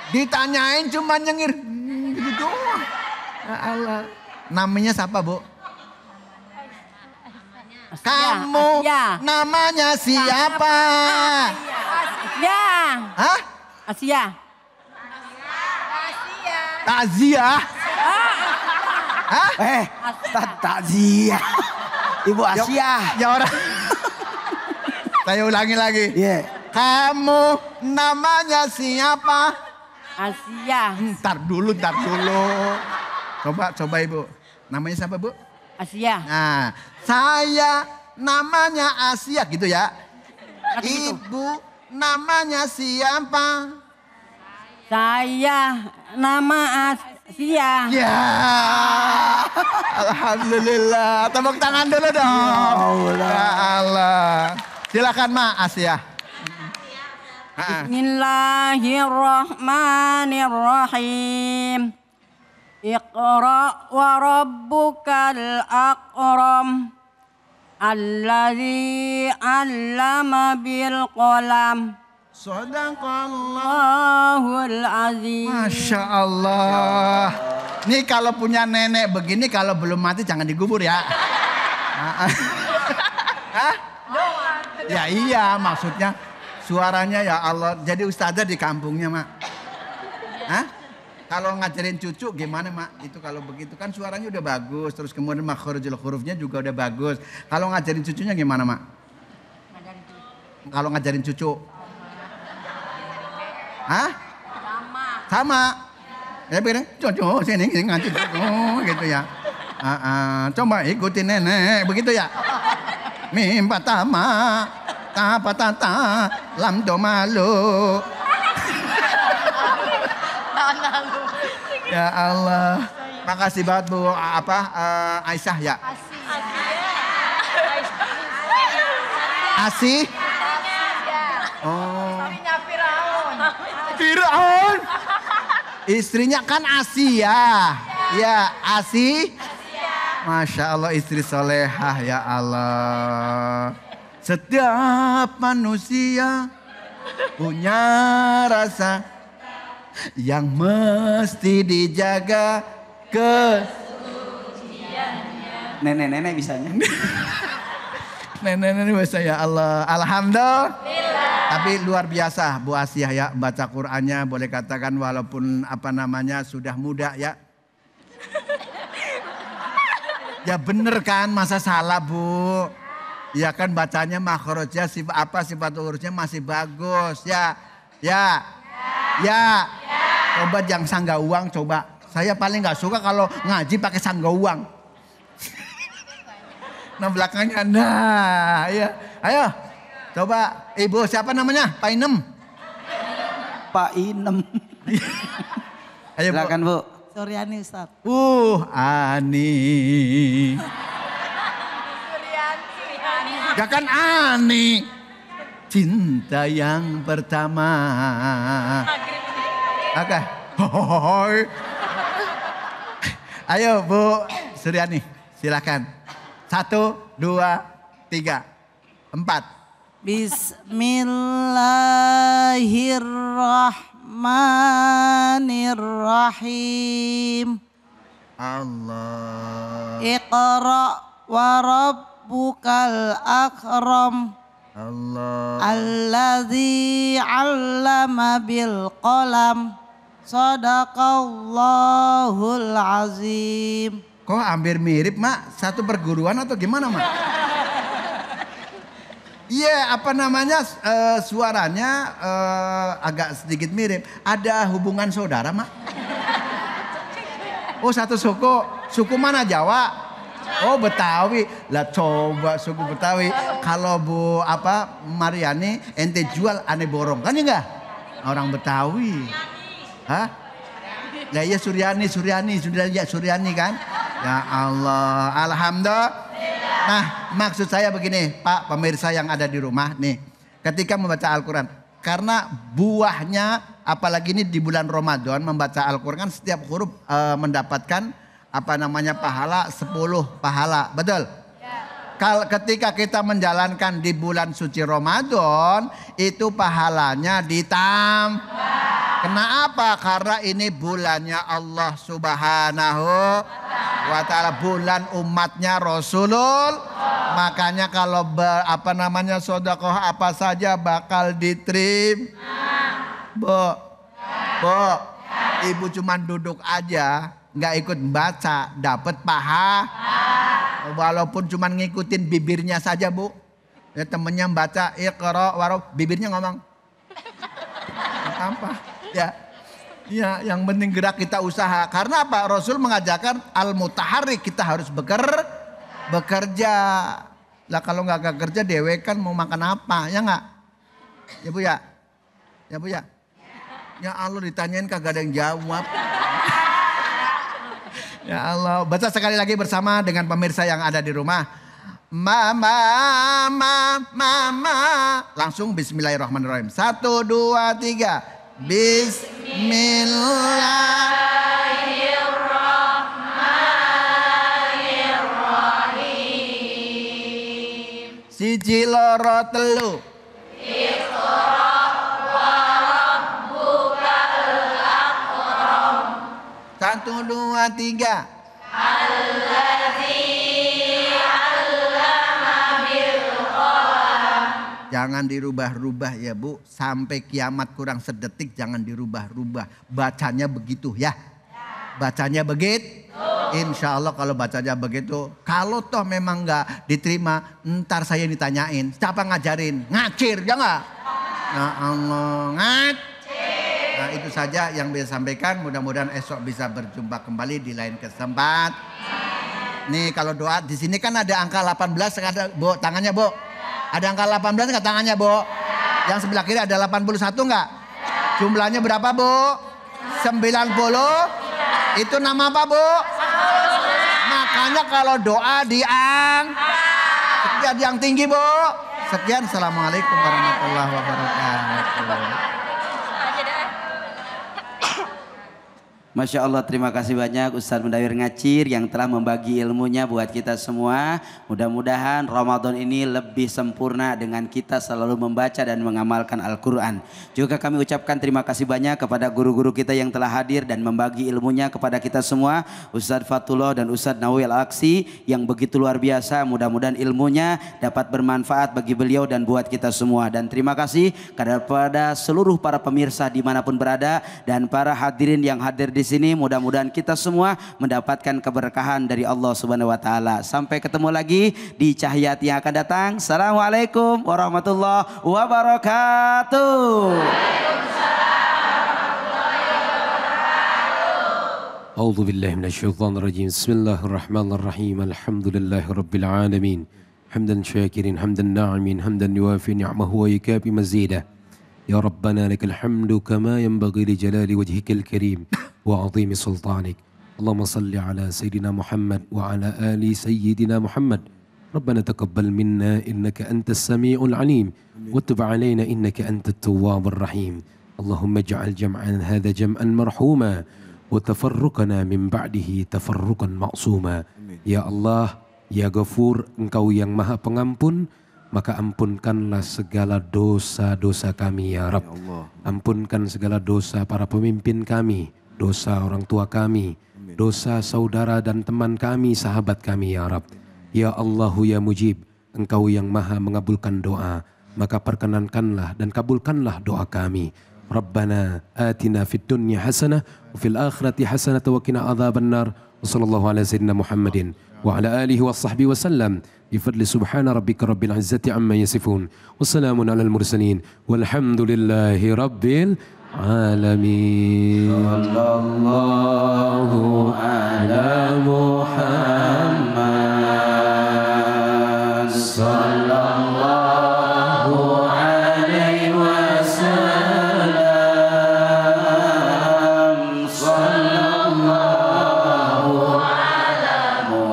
Ditanyain cuma nyengir. Gitu doang. Ya Allah. Namanya siapa Bu? Kamu namanya siapa? Asia. Hah? Asia. Tazia. Hah? Tazia. Ibu Asia. Ya orang. Saya ulangi lagi. Iya. Kamu namanya siapa? Asia. Ntar dulu. Coba Ibu. Namanya siapa Bu? Asia. Nah, saya namanya Asia gitu ya. Ibu namanya siapa? Saya nama Asia. Ya, alhamdulillah. Tepuk tangan dulu dong. Ya Allah. Silakan Ma Asia. Bismillahirrahmanirrahim. Iqra wa rabbukal akram. Alladzi 'allama bil qalam. Sadaqallahul azim. Masya Allah. Nih kalau punya nenek begini, kalau belum mati jangan digubur ya. Hah? Ya iya, maksudnya suaranya ya Allah. Jadi ustazah di kampungnya Mak. Hah? Kalau ngajarin cucu gimana Mak? Itu kalau begitu kan suaranya udah bagus. Terus kemudian makhrajul hurufnya juga udah bagus. Kalau ngajarin cucunya gimana Mak? Kalau ngajarin cucu? Hah? Sama. Ya bilang cucu sini ngaji gitu ya. Coba ikutin nenek begitu ya. Mim patama ta patata lam do malu. Ya Allah. Makasih banget Bu Aisyah ya. Asih. Oh. Firaun. Istrinya kan Asia. Ya, Asih. Masya Allah istri solehah ya Allah. Setiap manusia punya rasa yang mesti dijaga kesuciannya. Nenek-nenek bisanya. Nenek-nenek bisa ya Allah. Alhamdulillah. Tapi luar biasa Bu Asia ya, baca Qur'annya boleh katakan walaupun sudah muda ya. Ya bener kan, masa salah Bu. Ya kan bacanya makhrajnya sifat hurufnya masih bagus ya. Ya. Coba yang sangga uang coba. Saya paling nggak suka kalau ngaji pakai sangga uang. Nah belakangnya ya. Ayo. Coba Ibu siapa namanya? Pak Inem. Pak Inem. Ayo silakan Bu. Suryani Ustaz. Ani. Ya kan Ani. Cinta yang pertama. Oke. Ayo Bu, Suryani, silakan. 1, 2, 3, 4. Bismillahirrahmanirrahim. Allah. Iqra wa rabbukal akram. Allah. Alladzi 'allama bil qalam. Sadaqallahul azim. Kok hampir mirip, Mak? Satu perguruan atau gimana, Mak? Iya, apa namanya, suaranya agak sedikit mirip. Ada hubungan saudara, Mak? Oh, satu suku. Suku mana, Jawa? Oh, Betawi. Lah coba suku Betawi. Kalau Bu Mariani, ente jual aneh borong. Kan ya enggak? Orang Betawi. Hah? Ya iya Suryani kan? Ya Allah, alhamdulillah. Nah, maksud saya begini, Pak pemirsa yang ada di rumah nih. Ketika membaca Al-Quran, karena buahnya, apalagi ini di bulan Ramadan, membaca Al-Quran setiap huruf mendapatkan pahala 10 pahala. Betul? Ketika kita menjalankan di bulan suci Ramadan, itu pahalanya ditambah. Kenapa? Karena ini bulannya Allah Subhanahu wa Ta'ala, bulan umatnya Rasulul. Makanya kalau sedekah apa saja bakal diterima. Bu, ibu cuman duduk aja, nggak ikut baca, dapat pahala. Walaupun cuman ngikutin bibirnya saja, Bu. Ya, temennya baca Iqra wa bibirnya ngomong apa? Ya, yang penting gerak kita usaha. Karena apa? Rasul mengajarkan al-mutaharrik, kita harus bekerja. Lah kalau nggak kerja dewe kan mau makan apa? Ya nggak? Ya Bu ya? Ya Bu ya? Ya Allah, ditanyain kagak ada yang jawab. Ya Allah, baca sekali lagi bersama dengan pemirsa yang ada di rumah. Mama. Langsung bismillahirrahmanirrahim. 1, 2, 3. Bismillahirrahmanirrahim. Siji loro telu. Iqra wa rabbukal akram. 1, 2, 3. Alladzi 'allama bil qalam. Jangan dirubah-rubah ya Bu, sampai kiamat kurang sedetik jangan dirubah-rubah. Bacanya begitu ya. Bacanya begitu. Insya Allah kalau bacanya begitu. Kalau toh memang nggak diterima, ntar saya ditanyain. Siapa ngajarin? Ngacir ya nggak? Ya Allah, ngacir. Nah itu saja yang bisa sampaikan. Mudah-mudahan esok bisa berjumpa kembali di lain kesempatan. Nih kalau doa di sini kan ada angka 18, ada Bu, tangannya Bu. Ada angka 18 nggak tangannya Bu? Yang sebelah kiri ada 81 nggak? Jumlahnya berapa Bu? 90. Itu nama apa Bu? Makanya kalau doa sekian yang tinggi Bu. Sekian, assalamualaikum warahmatullahi wabarakatuh. Masya Allah, terima kasih banyak Ustadz Mudawir Ngacir yang telah membagi ilmunya buat kita semua. Mudah-mudahan Ramadan ini lebih sempurna dengan kita selalu membaca dan mengamalkan Al-Quran. Juga kami ucapkan terima kasih banyak kepada guru-guru kita yang telah hadir dan membagi ilmunya kepada kita semua. Ustadz Fatullah dan Ustadz Nawil Aksi yang begitu luar biasa. Mudah-mudahan ilmunya dapat bermanfaat bagi beliau dan buat kita semua. Dan terima kasih kepada seluruh para pemirsa dimanapun berada dan para hadirin yang hadir di sini. Mudah-mudahan kita semua mendapatkan keberkahan dari Allah Subhanahu wa taala. Sampai ketemu lagi di Cahayat yang akan datang. Assalamualaikum warahmatullahi wabarakatuh. A'udzu billahi minasyaitonir rajim. Bismillahirrahmanirrahim. Alhamdulillahirabbil alamin. Hamdan syakirin, hamdan na'imin, hamdan yuwafi ni'amahu wa yukafi mazidah. Ya Rabbana lakal hamdu kama yanbaghi li jalali wajhikal karim wa 'azimi sultanik. Allahumma salli ala sayyidina Muhammad wa ala ali sayyidina Muhammad. Rabbana taqabbal minna innaka antas samiul alim wa tub 'alaina innaka antat tawwabur rahim. Allahumma ij'al jam'an hadha jam'an marhuma wa tafarruqana min ba'dihi tafarruqan ma'suma. Ya Allah, Ya Ghafur, Engkau yang Maha Pengampun, maka ampunkanlah segala dosa-dosa kami ya Rabb. Ampunkan segala dosa para pemimpin kami, dosa orang tua kami, dosa saudara dan teman kami, sahabat kami ya Rabb. Ya Allahu ya Mujib, Engkau yang Maha mengabulkan doa, maka perkenankanlah dan kabulkanlah doa kami. Rabbana atina fid dunya hasanah wa fil akhirati hasanah wa qina adzabannar. Wassallallahu ala sayyidina Muhammadin wa ala alihi wa sahbihi wa sallam. Bifadli subhana rabbika rabbil izzati amma yasifun. Wassalamun alal mursalin. Walhamdulillahi rabbil alamin. Sallallahu ala Muhammad. Sallallahu alaihi wasallam. Sallallahu ala Muhammad.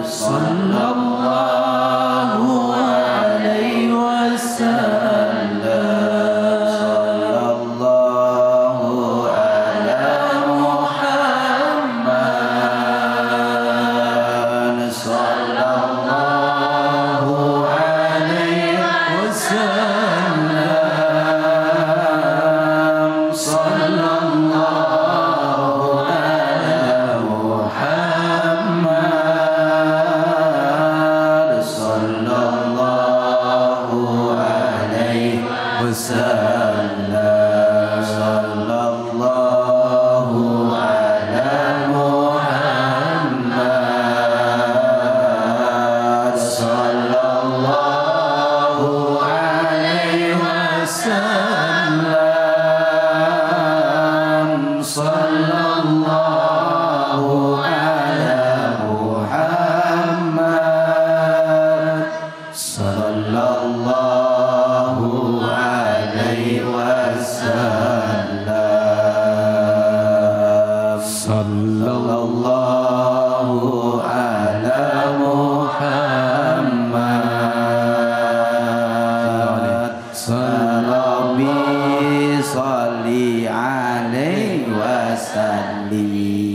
Sallallahu alaihi wasallam. Sallallahu ala Muhammad. Sallallahu alaihi wasallam. Sallallahu ala Muhammad. Sallallahu alaihi wasallam. Sallallahu ala Muhammad. Sallallahu alaihi wasallam. Sallallahu ala Muhammad. Sallallahu alaihi wasallam. Sallallahu ala Muhammad. Sallallahu alaihi wasallam.